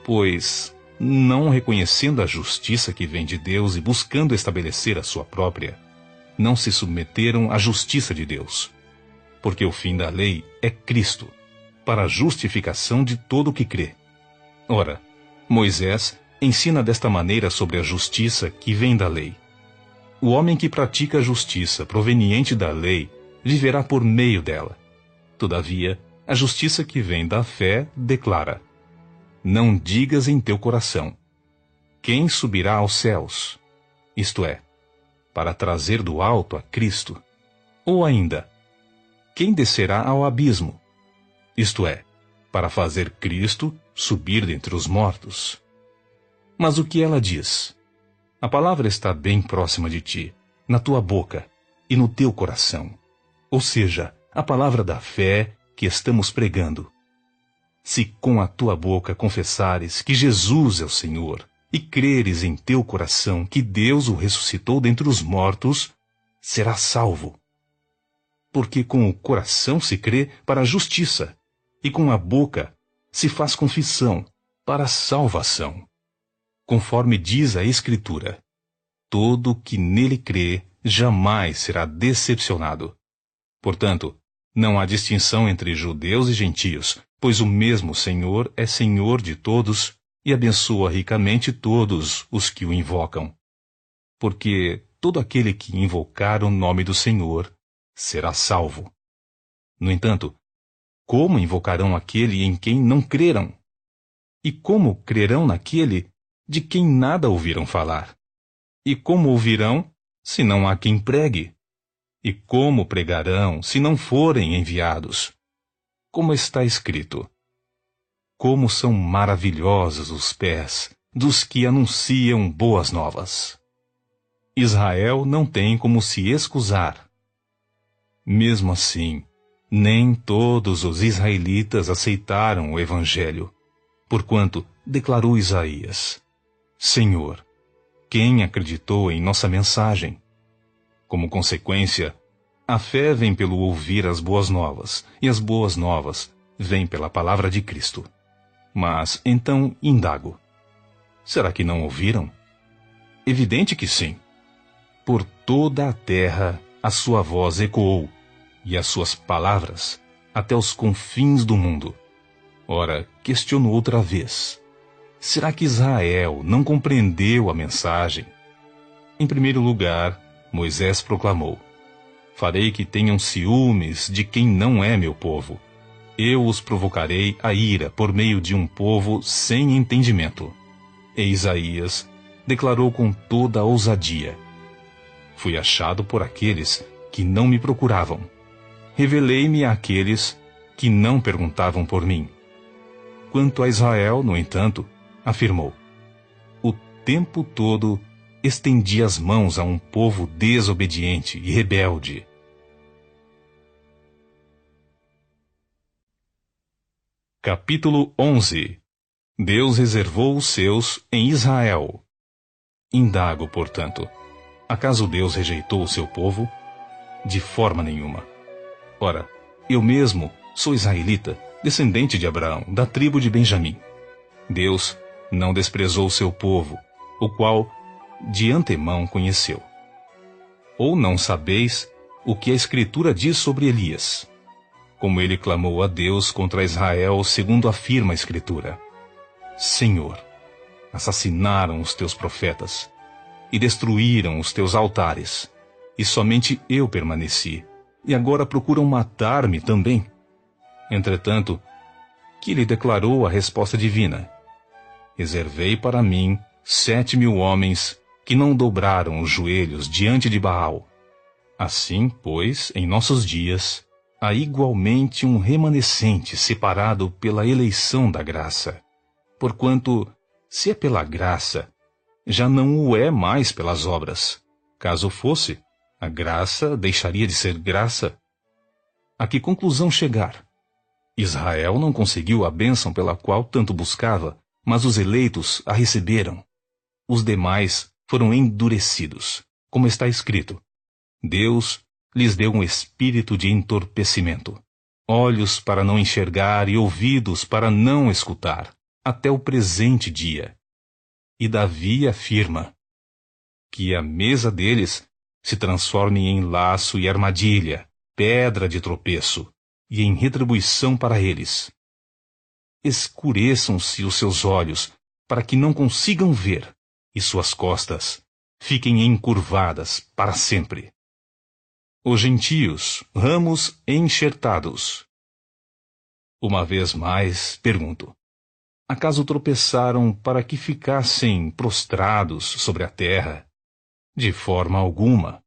pois, não reconhecendo a justiça que vem de Deus e buscando estabelecer a sua própria, não se submeteram à justiça de Deus. Porque o fim da lei é Cristo, para a justificação de todo o que crê. Ora, Moisés ensina desta maneira sobre a justiça que vem da lei. O homem que pratica a justiça proveniente da lei viverá por meio dela. Todavia, a justiça que vem da fé declara: não digas em teu coração: quem subirá aos céus? Isto é, para trazer do alto a Cristo. Ou ainda, quem descerá ao abismo? Isto é, para fazer Cristo subir dentre os mortos. Mas o que ela diz? A palavra está bem próxima de ti, na tua boca e no teu coração. Ou seja, a palavra da fé que estamos pregando. Se com a tua boca confessares que Jesus é o Senhor, e creres em teu coração que Deus o ressuscitou dentre os mortos, serás salvo. Porque com o coração se crê para a justiça, e com a boca se faz confissão para a salvação. Conforme diz a Escritura: todo que nele crê jamais será decepcionado. Portanto, não há distinção entre judeus e gentios, pois o mesmo Senhor é Senhor de todos e abençoa ricamente todos os que o invocam. Porque todo aquele que invocar o nome do Senhor será salvo. No entanto, como invocarão aquele em quem não creram? E como crerão naquele de quem nada ouviram falar? E como ouvirão, se não há quem pregue? E como pregarão, se não forem enviados? Como está escrito: como são maravilhosos os pés dos que anunciam boas novas. Israel não tem como se excusar. Mesmo assim, nem todos os israelitas aceitaram o Evangelho, porquanto declarou Isaías: Senhor, quem acreditou em nossa mensagem? Como consequência, a fé vem pelo ouvir as boas novas, e as boas novas vêm pela palavra de Cristo. Mas então indago: será que não ouviram? Evidente que sim. Por toda a terra a sua voz ecoou, e as suas palavras até os confins do mundo. Ora, questiono outra vez: será que Israel não compreendeu a mensagem? Em primeiro lugar, Moisés proclamou: farei que tenham ciúmes de quem não é meu povo. Eu os provocarei a ira por meio de um povo sem entendimento. E Isaías declarou com toda a ousadia: fui achado por aqueles que não me procuravam. Revelei-me àqueles que não perguntavam por mim. Quanto a Israel, no entanto, afirmou: o tempo todo estendi as mãos a um povo desobediente e rebelde. Capítulo 11. Deus reservou os seus em Israel. Indago, portanto: acaso Deus rejeitou o seu povo? De forma nenhuma. Ora, eu mesmo sou israelita, descendente de Abraão, da tribo de Benjamim. Deus não desprezou o seu povo, o qual de antemão conheceu. Ou não sabeis o que a Escritura diz sobre Elias? Como ele clamou a Deus contra Israel, segundo afirma a Escritura: Senhor, assassinaram os teus profetas e destruíram os teus altares, e somente eu permaneci, e agora procuram matar-me também. Entretanto, que lhe declarou a resposta divina: reservei para mim 7.000 homens que não dobraram os joelhos diante de Baal. Assim, pois, em nossos dias, há igualmente um remanescente separado pela eleição da graça. Porquanto, se é pela graça, já não o é mais pelas obras. Caso fosse, a graça deixaria de ser graça. A que conclusão chegar? Israel não conseguiu a bênção pela qual tanto buscava, mas os eleitos a receberam. Os demais foram endurecidos, como está escrito. Deus lhes deu um espírito de entorpecimento, olhos para não enxergar e ouvidos para não escutar, até o presente dia. E Davi afirma que a mesa deles se transforme em laço e armadilha, pedra de tropeço, e em retribuição para eles. Escureçam-se os seus olhos, para que não consigam ver, e suas costas fiquem encurvadas para sempre. Os gentios, ramos enxertados. Uma vez mais, pergunto, acaso tropeçaram para que ficassem prostrados sobre a terra? De forma alguma.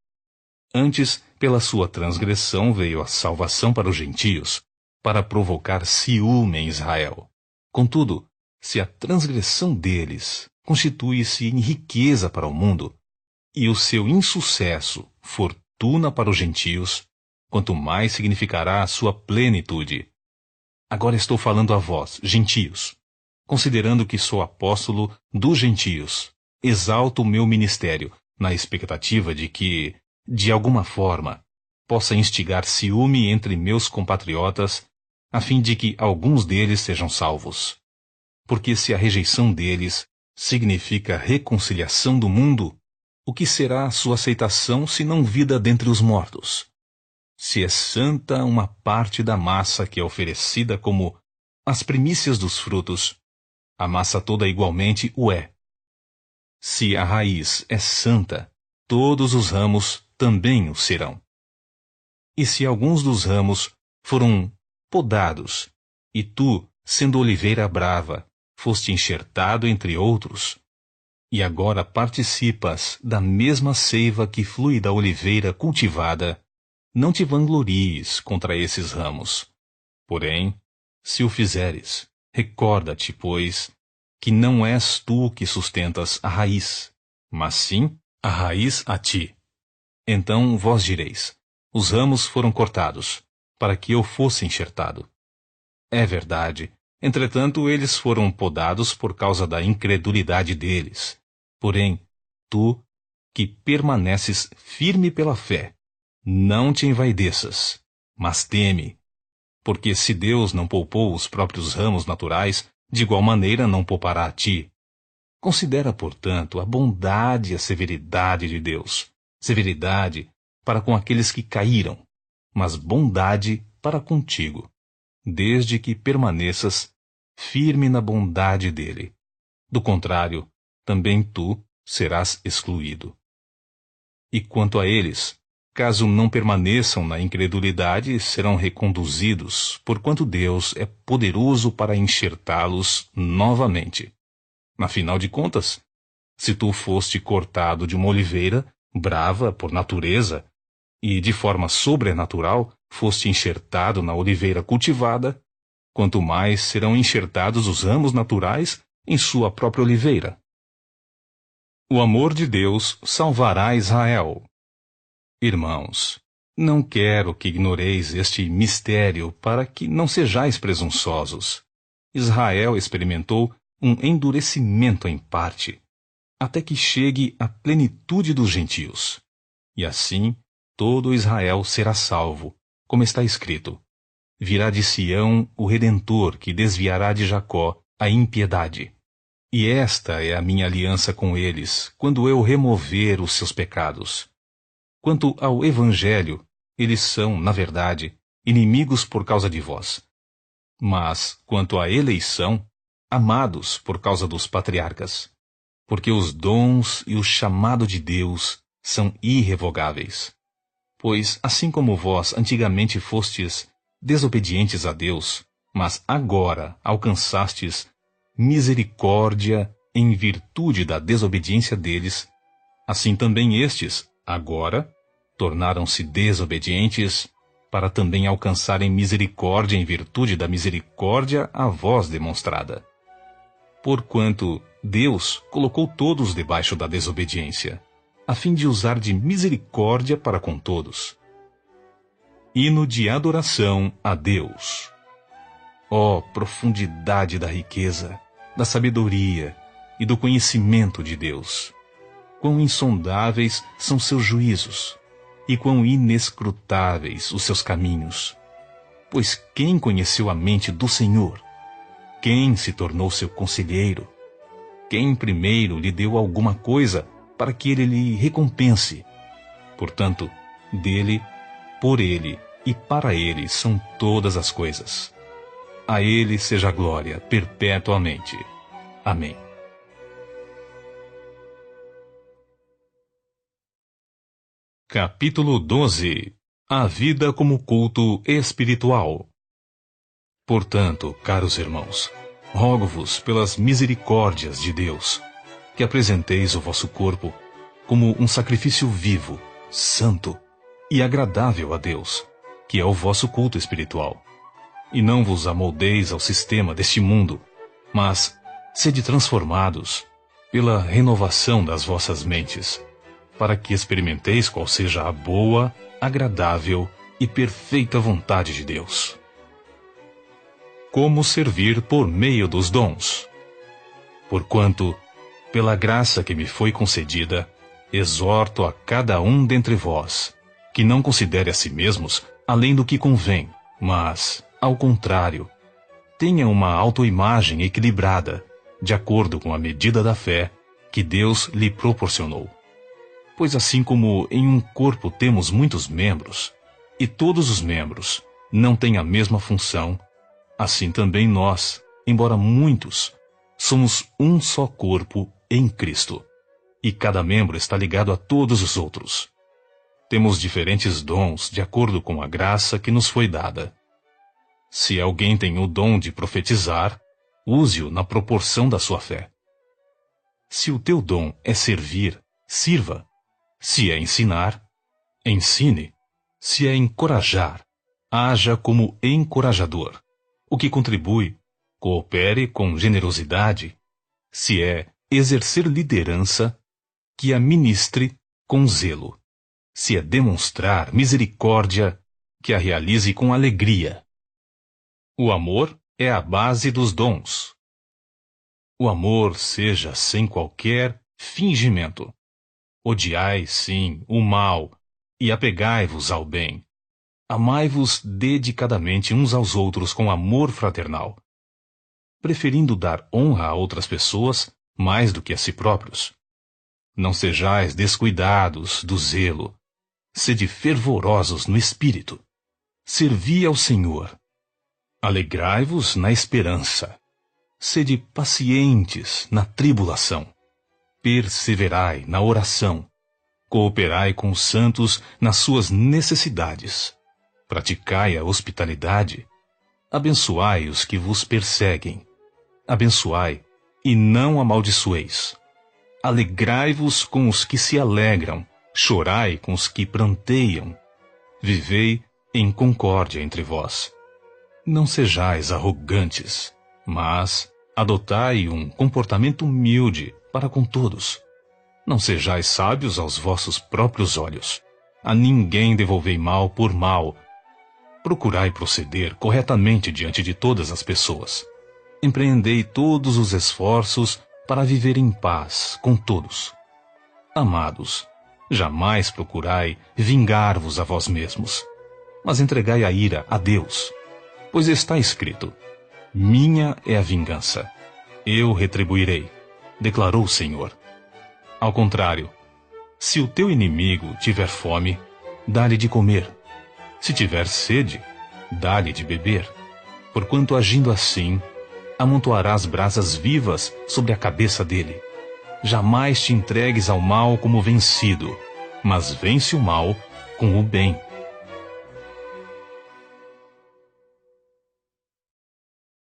Antes, pela sua transgressão veio a salvação para os gentios, para provocar ciúme em Israel. Contudo, se a transgressão deles constitui-se em riqueza para o mundo, e o seu insucesso fortuna para os gentios, quanto mais significará a sua plenitude. Agora estou falando a vós, gentios, considerando que sou apóstolo dos gentios, exalto o meu ministério, na expectativa de que, de alguma forma, possa instigar ciúme entre meus compatriotas, a fim de que alguns deles sejam salvos. Porque se a rejeição deles significa reconciliação do mundo, o que será a sua aceitação se não vida dentre os mortos? Se é santa uma parte da massa que é oferecida como as primícias dos frutos, a massa toda igualmente o é. Se a raiz é santa, todos os ramos também o serão. E se alguns dos ramos foram podados, e tu, sendo oliveira brava, foste enxertado entre outros, e agora participas da mesma seiva que flui da oliveira cultivada, não te vanglories contra esses ramos. Porém, se o fizeres, recorda-te, pois, que não és tu que sustentas a raiz, mas sim a raiz a ti. Então vós direis, os ramos foram cortados, para que eu fosse enxertado. É verdade, entretanto eles foram podados por causa da incredulidade deles. Porém, tu, que permaneces firme pela fé, não te envaideças, mas teme, porque se Deus não poupou os próprios ramos naturais, de igual maneira não poupará a ti. Considera, portanto, a bondade e a severidade de Deus. Severidade para com aqueles que caíram, mas bondade para contigo, desde que permaneças firme na bondade dele. Do contrário, também tu serás excluído. E quanto a eles, caso não permaneçam na incredulidade, serão reconduzidos, porquanto Deus é poderoso para enxertá-los novamente. Afinal de contas, se tu foste cortado de uma oliveira, brava por natureza, e de forma sobrenatural foste enxertado na oliveira cultivada, quanto mais serão enxertados os ramos naturais em sua própria oliveira. O amor de Deus salvará Israel. Irmãos, não quero que ignoreis este mistério para que não sejais presunçosos. Israel experimentou um endurecimento em parte, até que chegue a plenitude dos gentios. E assim, todo Israel será salvo, como está escrito. Virá de Sião o Redentor que desviará de Jacó a impiedade. E esta é a minha aliança com eles, quando eu remover os seus pecados. Quanto ao Evangelho, eles são, na verdade, inimigos por causa de vós. Mas, quanto à eleição, amados por causa dos patriarcas. Porque os dons e o chamado de Deus são irrevogáveis. Pois, assim como vós antigamente fostes desobedientes a Deus, mas agora alcançastes misericórdia em virtude da desobediência deles, assim também estes, agora, tornaram-se desobedientes para também alcançarem misericórdia em virtude da misericórdia a vós demonstrada. Porquanto Deus colocou todos debaixo da desobediência, a fim de usar de misericórdia para com todos. Hino de adoração a Deus. Ó profundidade da riqueza, da sabedoria e do conhecimento de Deus. Quão insondáveis são seus juízos, e quão inescrutáveis os seus caminhos. Pois quem conheceu a mente do Senhor? Quem se tornou seu conselheiro? Quem primeiro lhe deu alguma coisa para que ele lhe recompense? Portanto, dele, por ele e para ele são todas as coisas. A ele seja a glória perpetuamente. Amém. Capítulo 12. A vida como culto espiritual. Portanto, caros irmãos, rogo-vos pelas misericórdias de Deus, que apresenteis o vosso corpo como um sacrifício vivo, santo e agradável a Deus, que é o vosso culto espiritual. E não vos amoldeis ao sistema deste mundo, mas sede transformados pela renovação das vossas mentes, para que experimenteis qual seja a boa, agradável e perfeita vontade de Deus. Como servir por meio dos dons? Porquanto, pela graça que me foi concedida, exorto a cada um dentre vós, que não considere a si mesmos além do que convém, mas, ao contrário, tenha uma autoimagem equilibrada, de acordo com a medida da fé que Deus lhe proporcionou. Pois assim como em um corpo temos muitos membros, e todos os membros não têm a mesma função, assim também nós, embora muitos, somos um só corpo em Cristo, e cada membro está ligado a todos os outros. Temos diferentes dons de acordo com a graça que nos foi dada. Se alguém tem o dom de profetizar, use-o na proporção da sua fé. Se o teu dom é servir, sirva. Se é ensinar, ensine. Se é encorajar, haja como encorajador. O que contribui, coopere com generosidade. Se é exercer liderança, que a ministre com zelo. Se é demonstrar misericórdia, que a realize com alegria. O amor é a base dos dons. O amor seja sem qualquer fingimento. Odiai, sim, o mal, e apegai-vos ao bem. Amai-vos dedicadamente uns aos outros com amor fraternal, preferindo dar honra a outras pessoas mais do que a si próprios. Não sejais descuidados do zelo, sede fervorosos no espírito. Servi ao Senhor. Alegrai-vos na esperança. Sede pacientes na tribulação. Perseverai na oração. Cooperai com os santos nas suas necessidades. Praticai a hospitalidade. Abençoai os que vos perseguem. Abençoai e não amaldiçoeis. Alegrai-vos com os que se alegram. Chorai com os que pranteiam. Vivei em concórdia entre vós. Não sejais arrogantes, mas adotai um comportamento humilde para com todos. Não sejais sábios aos vossos próprios olhos. A ninguém devolvei mal por mal. Procurai proceder corretamente diante de todas as pessoas. Empreendei todos os esforços para viver em paz com todos. Amados, jamais procurai vingar-vos a vós mesmos, mas entregai a ira a Deus, pois está escrito: minha é a vingança, eu retribuirei, declarou o Senhor. Ao contrário, se o teu inimigo tiver fome, dá-lhe de comer. Se tiver sede, dá-lhe de beber. Porquanto agindo assim, amontoarás brasas vivas sobre a cabeça dele. Jamais te entregues ao mal como vencido, mas vence o mal com o bem.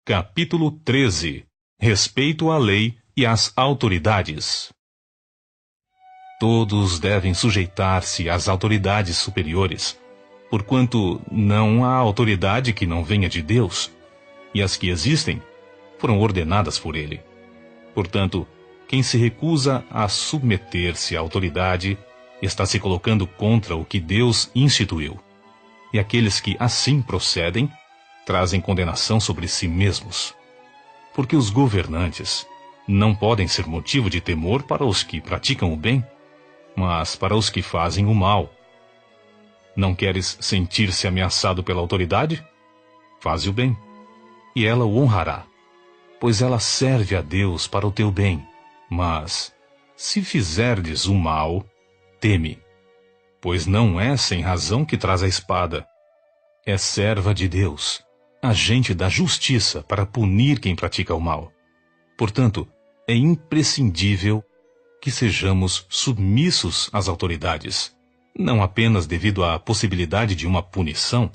Capítulo 13. Respeito à lei e às autoridades. Todos devem sujeitar-se às autoridades superiores, porquanto não há autoridade que não venha de Deus, e as que existem foram ordenadas por ele. Portanto, quem se recusa a submeter-se à autoridade está se colocando contra o que Deus instituiu, e aqueles que assim procedem trazem condenação sobre si mesmos. porque os governantes não podem ser motivo de temor para os que praticam o bem, mas para os que fazem o mal. Não queres sentir-se ameaçado pela autoridade? Faze o bem, e ela o honrará, pois ela serve a Deus para o teu bem. Mas, se fizerdes o mal, teme, pois não é sem razão que traz a espada. É serva de Deus, agente da justiça para punir quem pratica o mal. Portanto, é imprescindível que sejamos submissos às autoridades, não apenas devido à possibilidade de uma punição,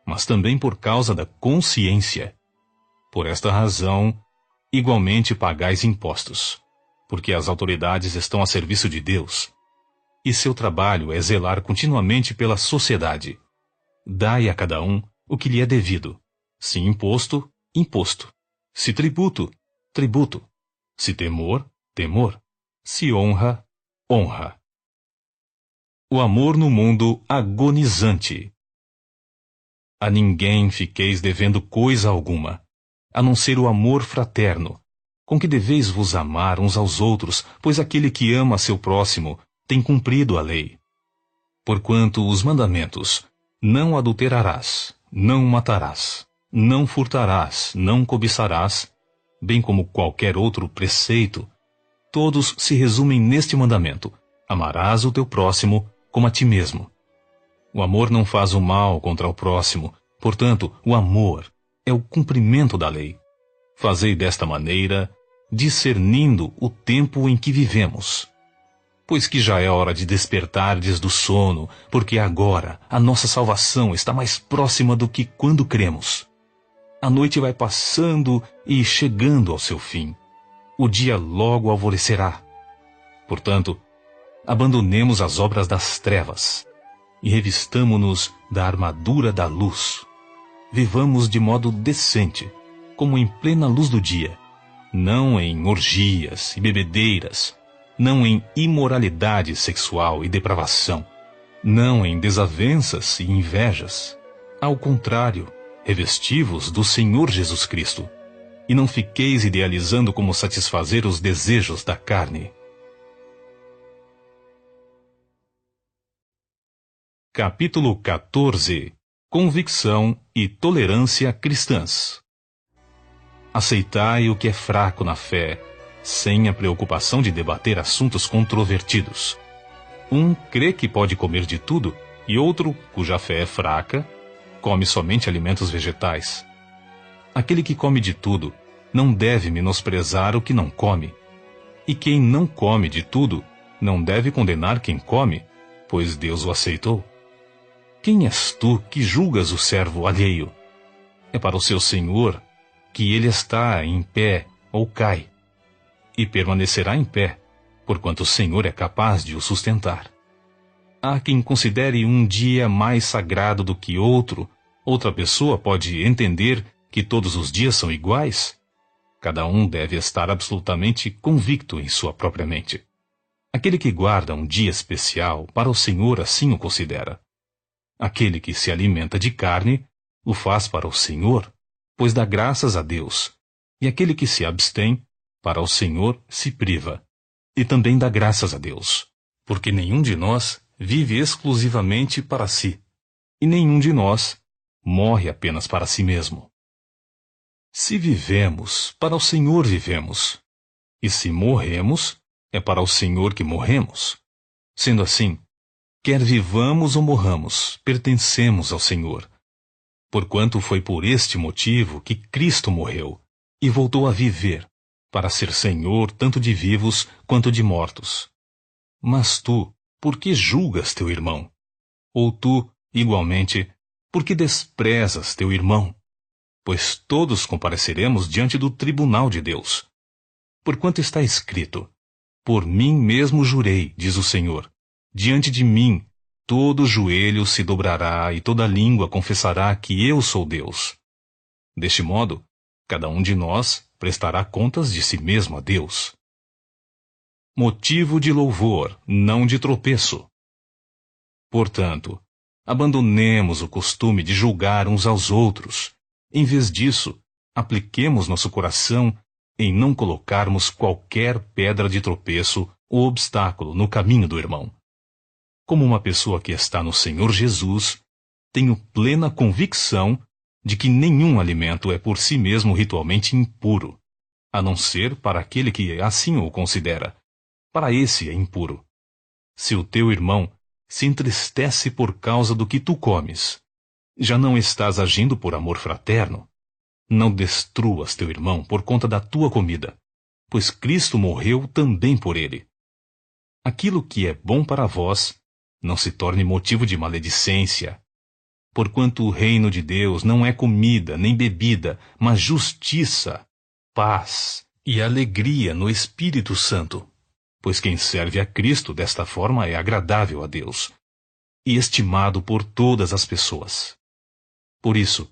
mas também por causa da consciência. Por esta razão, igualmente pagais impostos, porque as autoridades estão a serviço de Deus, e seu trabalho é zelar continuamente pela sociedade. Dai a cada um o que lhe é devido. Se imposto, imposto. Se tributo, tributo. Se temor, temor. Se honra, honra. O amor no mundo agonizante. A ninguém fiqueis devendo coisa alguma, a não ser o amor fraterno, com que deveis vos amar uns aos outros, pois aquele que ama a seu próximo tem cumprido a lei. Porquanto os mandamentos: não adulterarás, não matarás, não furtarás, não cobiçarás, bem como qualquer outro preceito, todos se resumem neste mandamento: amarás o teu próximo como a ti mesmo. O amor não faz o mal contra o próximo, portanto, o amor é o cumprimento da lei. Fazei desta maneira, discernindo o tempo em que vivemos. Pois que já é hora de despertardes do sono, porque agora a nossa salvação está mais próxima do que quando cremos. A noite vai passando e chegando ao seu fim. O dia logo alvorecerá. Portanto, abandonemos as obras das trevas e revistamo-nos da armadura da luz. Vivamos de modo decente, como em plena luz do dia, não em orgias e bebedeiras, não em imoralidade sexual e depravação, não em desavenças e invejas. Ao contrário, revesti-vos do Senhor Jesus Cristo, e não fiqueis idealizando como satisfazer os desejos da carne. Capítulo 14. Convicção e tolerância cristãs. Aceitai o que é fraco na fé, sem a preocupação de debater assuntos controvertidos. Um crê que pode comer de tudo, e outro, cuja fé é fraca, come somente alimentos vegetais. Aquele que come de tudo não deve menosprezar o que não come, e quem não come de tudo não deve condenar quem come, pois Deus o aceitou. Quem és tu que julgas o servo alheio? É para o seu senhor que ele está em pé ou cai, e permanecerá em pé, porquanto o Senhor é capaz de o sustentar. Há quem considere um dia mais sagrado do que outro. Outra pessoa pode entender que todos os dias são iguais. Cada um deve estar absolutamente convicto em sua própria mente. Aquele que guarda um dia especial, para o Senhor assim o considera. Aquele que se alimenta de carne, o faz para o Senhor, pois dá graças a Deus. E aquele que se abstém, para o Senhor se priva, e também dá graças a Deus, porque nenhum de nós vive exclusivamente para si, e nenhum de nós morre apenas para si mesmo. Se vivemos, para o Senhor vivemos, e se morremos, é para o Senhor que morremos. Sendo assim, quer vivamos ou morramos, pertencemos ao Senhor. Porquanto foi por este motivo que Cristo morreu, e voltou a viver, para ser Senhor tanto de vivos quanto de mortos. Mas tu, por que julgas teu irmão? Ou tu, igualmente, por que desprezas teu irmão? Pois todos compareceremos diante do tribunal de Deus. Porquanto está escrito: por mim mesmo jurei, diz o Senhor, diante de mim todo joelho se dobrará e toda língua confessará que eu sou Deus. Deste modo, cada um de nós prestará contas de si mesmo a Deus. Motivo de louvor, não de tropeço. Portanto, abandonemos o costume de julgar uns aos outros. Em vez disso, apliquemos nosso coração em não colocarmos qualquer pedra de tropeço ou obstáculo no caminho do irmão. Como uma pessoa que está no Senhor Jesus, tenho plena convicção de que nenhum alimento é por si mesmo ritualmente impuro, a não ser para aquele que assim o considera. Para esse é impuro. Se o teu irmão se entristece por causa do que tu comes, já não estás agindo por amor fraterno. Não destruas teu irmão por conta da tua comida, pois Cristo morreu também por ele. Aquilo que é bom para vós não se torne motivo de maledicência, porquanto o reino de Deus não é comida nem bebida, mas justiça, paz e alegria no Espírito Santo. Pois quem serve a Cristo desta forma é agradável a Deus e estimado por todas as pessoas. Por isso,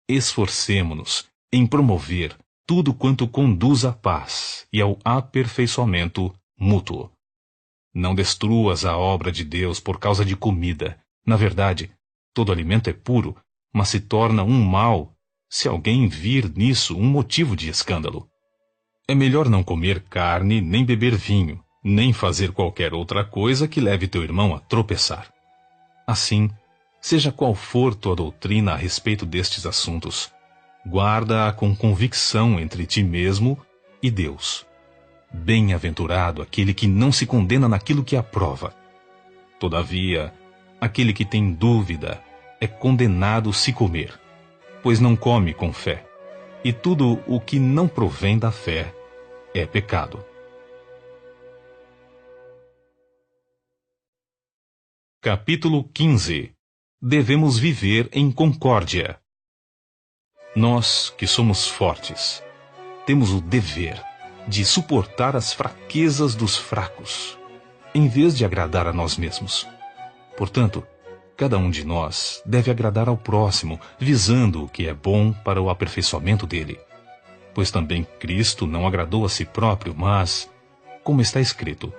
esforcemo-nos em promover tudo quanto conduz à paz e ao aperfeiçoamento mútuo. Não destruas a obra de Deus por causa de comida. Na verdade, todo alimento é puro, mas se torna um mal se alguém vir nisso um motivo de escândalo. É melhor não comer carne, nem beber vinho, nem fazer qualquer outra coisa que leve teu irmão a tropeçar. Assim, seja qual for tua doutrina a respeito destes assuntos, guarda-a com convicção entre ti mesmo e Deus. Bem-aventurado aquele que não se condena naquilo que aprova. Todavia, aquele que tem dúvida é condenado se comer, pois não come com fé, e tudo o que não provém da fé é pecado. Capítulo 15. Devemos viver em concórdia. Nós, que somos fortes, temos o dever de suportar as fraquezas dos fracos, em vez de agradar a nós mesmos. Portanto, cada um de nós deve agradar ao próximo, visando o que é bom para o aperfeiçoamento dele. Pois também Cristo não agradou a si próprio, mas, como está escrito,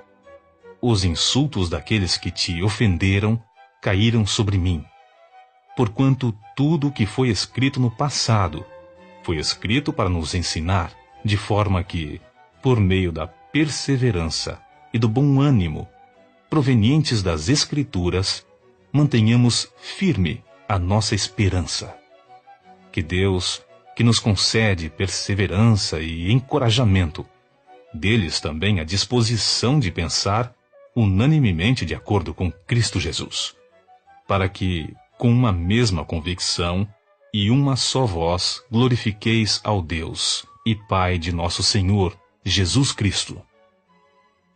os insultos daqueles que te ofenderam caíram sobre mim. Porquanto tudo o que foi escrito no passado foi escrito para nos ensinar, de forma que, por meio da perseverança e do bom ânimo provenientes das Escrituras, mantenhamos firme a nossa esperança. Que Deus, que nos concede perseverança e encorajamento, dê-lhes também a disposição de pensar unanimemente de acordo com Cristo Jesus, para que, com uma mesma convicção e uma só voz, glorifiqueis ao Deus e Pai de nosso Senhor Jesus Cristo.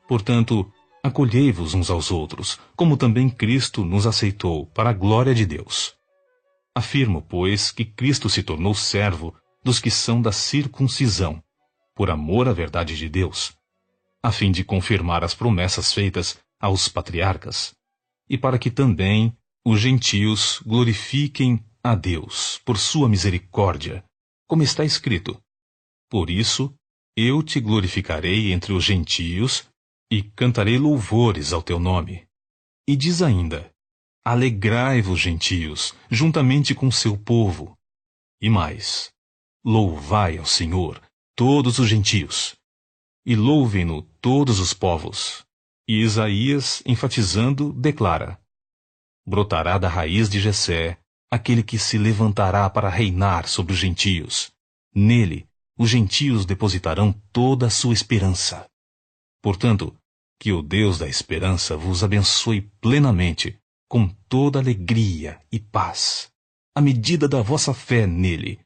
Portanto, acolhei-vos uns aos outros, como também Cristo nos aceitou, para a glória de Deus. Afirmo, pois, que Cristo se tornou servo dos que são da circuncisão, por amor à verdade de Deus, a fim de confirmar as promessas feitas aos patriarcas, e para que também os gentios glorifiquem a Deus por sua misericórdia, como está escrito: por isso eu te glorificarei entre os gentios e cantarei louvores ao teu nome. E diz ainda: alegrai-vos, gentios, juntamente com seu povo. E mais: louvai ao Senhor, todos os gentios, e louvem-no todos os povos. E Isaías, enfatizando, declara: brotará da raiz de Jessé aquele que se levantará para reinar sobre os gentios. Nele, os gentios depositarão toda a sua esperança. Portanto, que o Deus da esperança vos abençoe plenamente, com toda alegria e paz, à medida da vossa fé nele,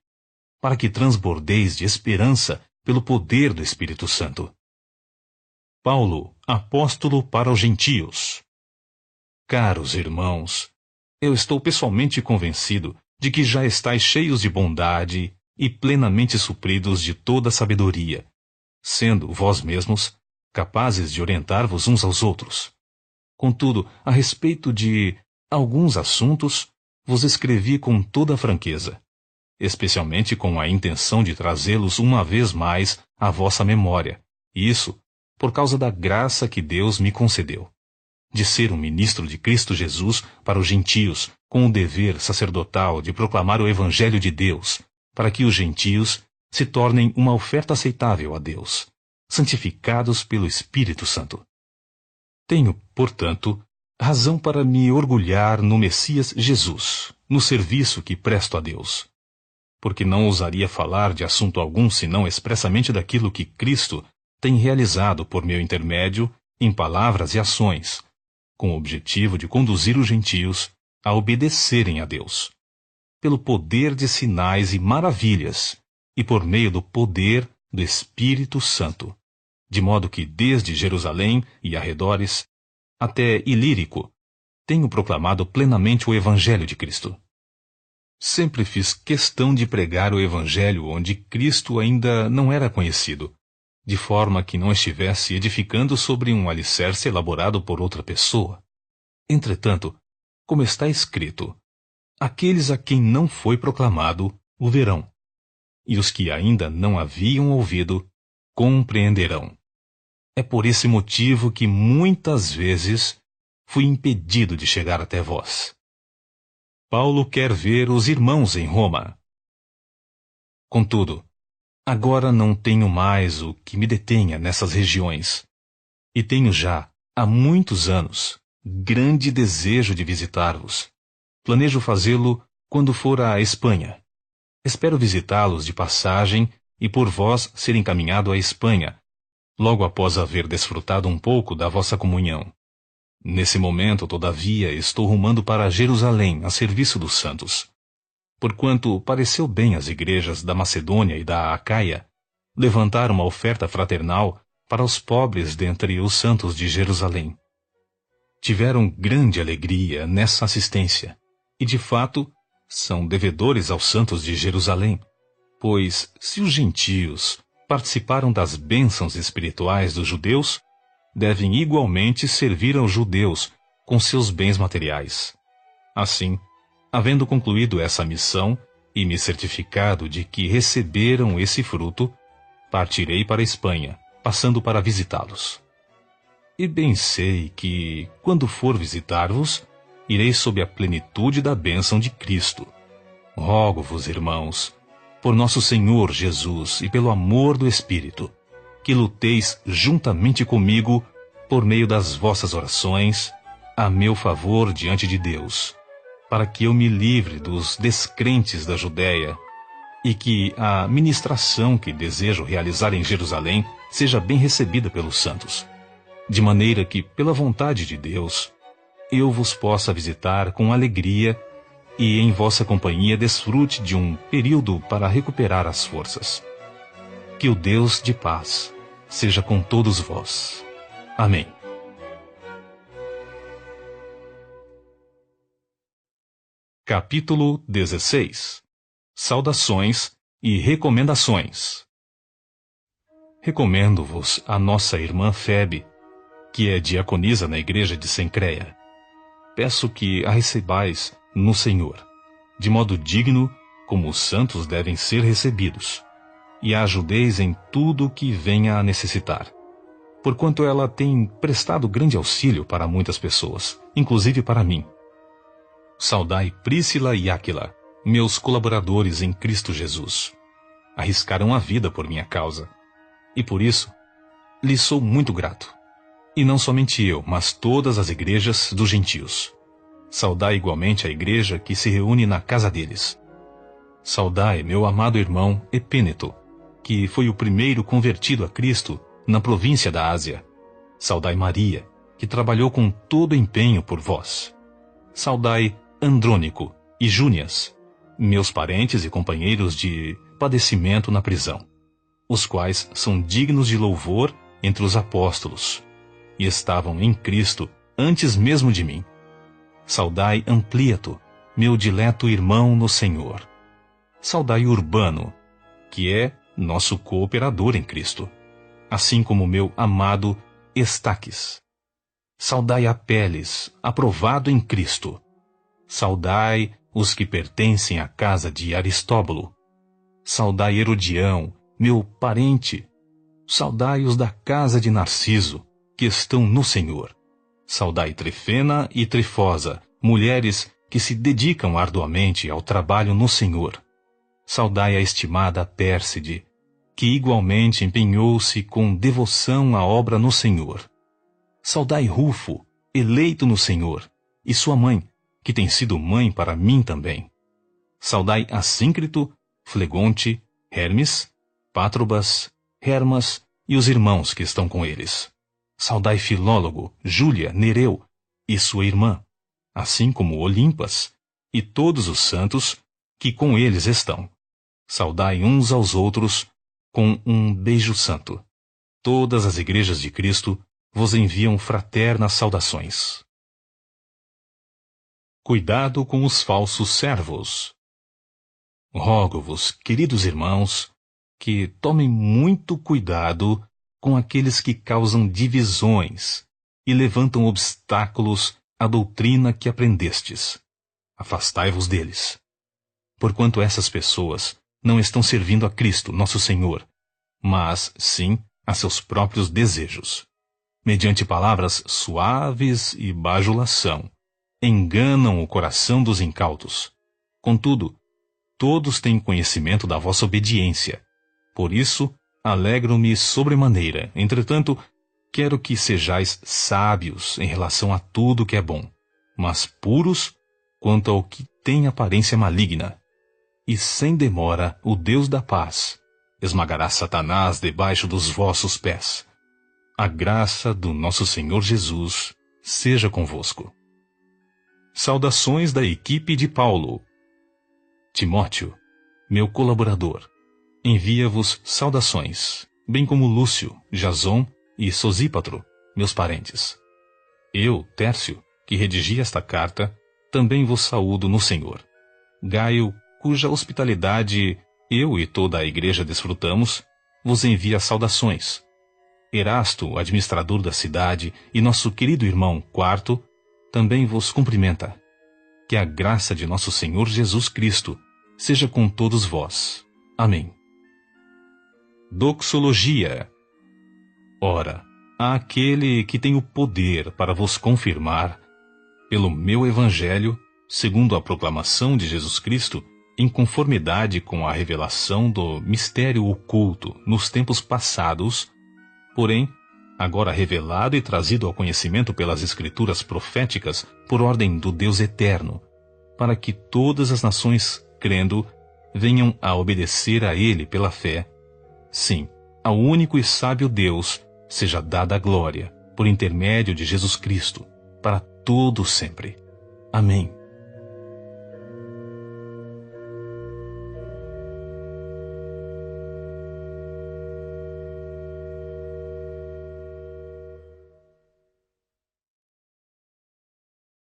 para que transbordeis de esperança pelo poder do Espírito Santo. Paulo, apóstolo para os gentios. Caros irmãos, eu estou pessoalmente convencido de que já estáis cheios de bondade e plenamente supridos de toda sabedoria, sendo vós mesmos capazes de orientar-vos uns aos outros. Contudo, a respeito de alguns assuntos, vos escrevi com toda a franqueza, especialmente com a intenção de trazê-los uma vez mais à vossa memória, isso por causa da graça que Deus me concedeu, de ser um ministro de Cristo Jesus para os gentios, com o dever sacerdotal de proclamar o Evangelho de Deus, para que os gentios se tornem uma oferta aceitável a Deus, santificados pelo Espírito Santo. Tenho, portanto, razão para me orgulhar no Messias Jesus, no serviço que presto a Deus, porque não ousaria falar de assunto algum senão expressamente daquilo que Cristo tem realizado por meu intermédio em palavras e ações, com o objetivo de conduzir os gentios a obedecerem a Deus, pelo poder de sinais e maravilhas, e por meio do poder do Espírito Santo, de modo que desde Jerusalém e arredores até Ilírico tenho proclamado plenamente o Evangelho de Cristo. Sempre fiz questão de pregar o Evangelho onde Cristo ainda não era conhecido, de forma que não estivesse edificando sobre um alicerce elaborado por outra pessoa. Entretanto, como está escrito, aqueles a quem não foi proclamado o verão, e os que ainda não haviam ouvido compreenderão. É por esse motivo que muitas vezes fui impedido de chegar até vós. Paulo quer ver os irmãos em Roma. Contudo, agora não tenho mais o que me detenha nessas regiões, e tenho já, há muitos anos, grande desejo de visitar-vos. Planejo fazê-lo quando for à Espanha. Espero visitá-los de passagem e por vós ser encaminhado à Espanha, logo após haver desfrutado um pouco da vossa comunhão. Nesse momento, todavia, estou rumando para Jerusalém a serviço dos santos, porquanto pareceu bem às igrejas da Macedônia e da Acaia levantar uma oferta fraternal para os pobres dentre os santos de Jerusalém. Tiveram grande alegria nessa assistência, e de fato são devedores aos santos de Jerusalém, pois se os gentios participaram das bênçãos espirituais dos judeus, devem igualmente servir aos judeus com seus bens materiais. Assim, havendo concluído essa missão e me certificado de que receberam esse fruto, partirei para a Espanha, passando para visitá-los. E bem sei que, quando for visitar-vos, irei sob a plenitude da bênção de Cristo. Rogo-vos, irmãos, por nosso Senhor Jesus e pelo amor do Espírito, que luteis juntamente comigo por meio das vossas orações, a meu favor diante de Deus, para que eu me livre dos descrentes da Judéia e que a ministração que desejo realizar em Jerusalém seja bem recebida pelos santos, de maneira que, pela vontade de Deus, eu vos possa visitar com alegria e em vossa companhia desfrute de um período para recuperar as forças. Que o Deus de paz seja com todos vós. Amém. Capítulo 16. Saudações e recomendações. Recomendo-vos a nossa irmã Febe, que é diaconisa na igreja de Cencreia. Peço que a recebais no Senhor, de modo digno como os santos devem ser recebidos, e a ajudeis em tudo o que venha a necessitar, porquanto ela tem prestado grande auxílio para muitas pessoas, inclusive para mim. Saudai Príscila e Áquila, meus colaboradores em Cristo Jesus. Arriscaram a vida por minha causa, e por isso lhes sou muito grato. E não somente eu, mas todas as igrejas dos gentios. Saudai igualmente a igreja que se reúne na casa deles. Saudai meu amado irmão Epêneto, que foi o primeiro convertido a Cristo na província da Ásia. Saudai Maria, que trabalhou com todo empenho por vós. Saudai Andrônico e Júnias, meus parentes e companheiros de padecimento na prisão, os quais são dignos de louvor entre os apóstolos, e estavam em Cristo antes mesmo de mim. Saudai Amplíato, meu dileto irmão no Senhor. Saudai Urbano, que é nosso cooperador em Cristo, assim como meu amado Estaques. Saudai Apeles, aprovado em Cristo. Saudai os que pertencem à casa de Aristóbulo. Saudai Herodião, meu parente. Saudai os da casa de Narciso, que estão no Senhor. Saudai Trifena e Trifosa, mulheres que se dedicam arduamente ao trabalho no Senhor. Saudai a estimada Pérside, que igualmente empenhou-se com devoção à obra no Senhor. Saudai Rufo, eleito no Senhor, e sua mãe, que tem sido mãe para mim também. Saudai Assíncrito, Flegonte, Hermes, Pátrobas, Hermas e os irmãos que estão com eles. Saudai Filólogo, Júlia, Nereu e sua irmã, assim como Olimpas e todos os santos que com eles estão. Saudai uns aos outros com um beijo santo. Todas as igrejas de Cristo vos enviam fraternas saudações. Cuidado com os falsos servos. Rogo-vos, queridos irmãos, que tomem muito cuidado com aqueles que causam divisões e levantam obstáculos à doutrina que aprendestes. Afastai-vos deles. Porquanto essas pessoas não estão servindo a Cristo, nosso Senhor, mas, sim, a seus próprios desejos. Mediante palavras suaves e bajulação, enganam o coração dos incautos. Contudo, todos têm conhecimento da vossa obediência. Por isso, alegro-me sobremaneira. Entretanto, quero que sejais sábios em relação a tudo que é bom, mas puros quanto ao que tem aparência maligna. E sem demora o Deus da paz esmagará Satanás debaixo dos vossos pés. A graça do nosso Senhor Jesus seja convosco. Saudações da equipe de Paulo. Timóteo, meu colaborador, envia-vos saudações, bem como Lúcio, Jason e Sosípatro, meus parentes. Eu, Tércio, que redigi esta carta, também vos saúdo no Senhor. Gaio, cuja hospitalidade eu e toda a igreja desfrutamos, vos envia saudações. Erasto, administrador da cidade, e nosso querido irmão Quarto, também vos cumprimenta. Que a graça de nosso Senhor Jesus Cristo seja com todos vós. Amém. Doxologia. Ora, àquele que tem o poder para vos confirmar, pelo meu Evangelho, segundo a proclamação de Jesus Cristo, em conformidade com a revelação do mistério oculto nos tempos passados, porém, agora revelado e trazido ao conhecimento pelas Escrituras proféticas por ordem do Deus eterno, para que todas as nações, crendo, venham a obedecer a Ele pela fé. Sim, ao único e sábio Deus seja dada a glória, por intermédio de Jesus Cristo, para todo sempre. Amém.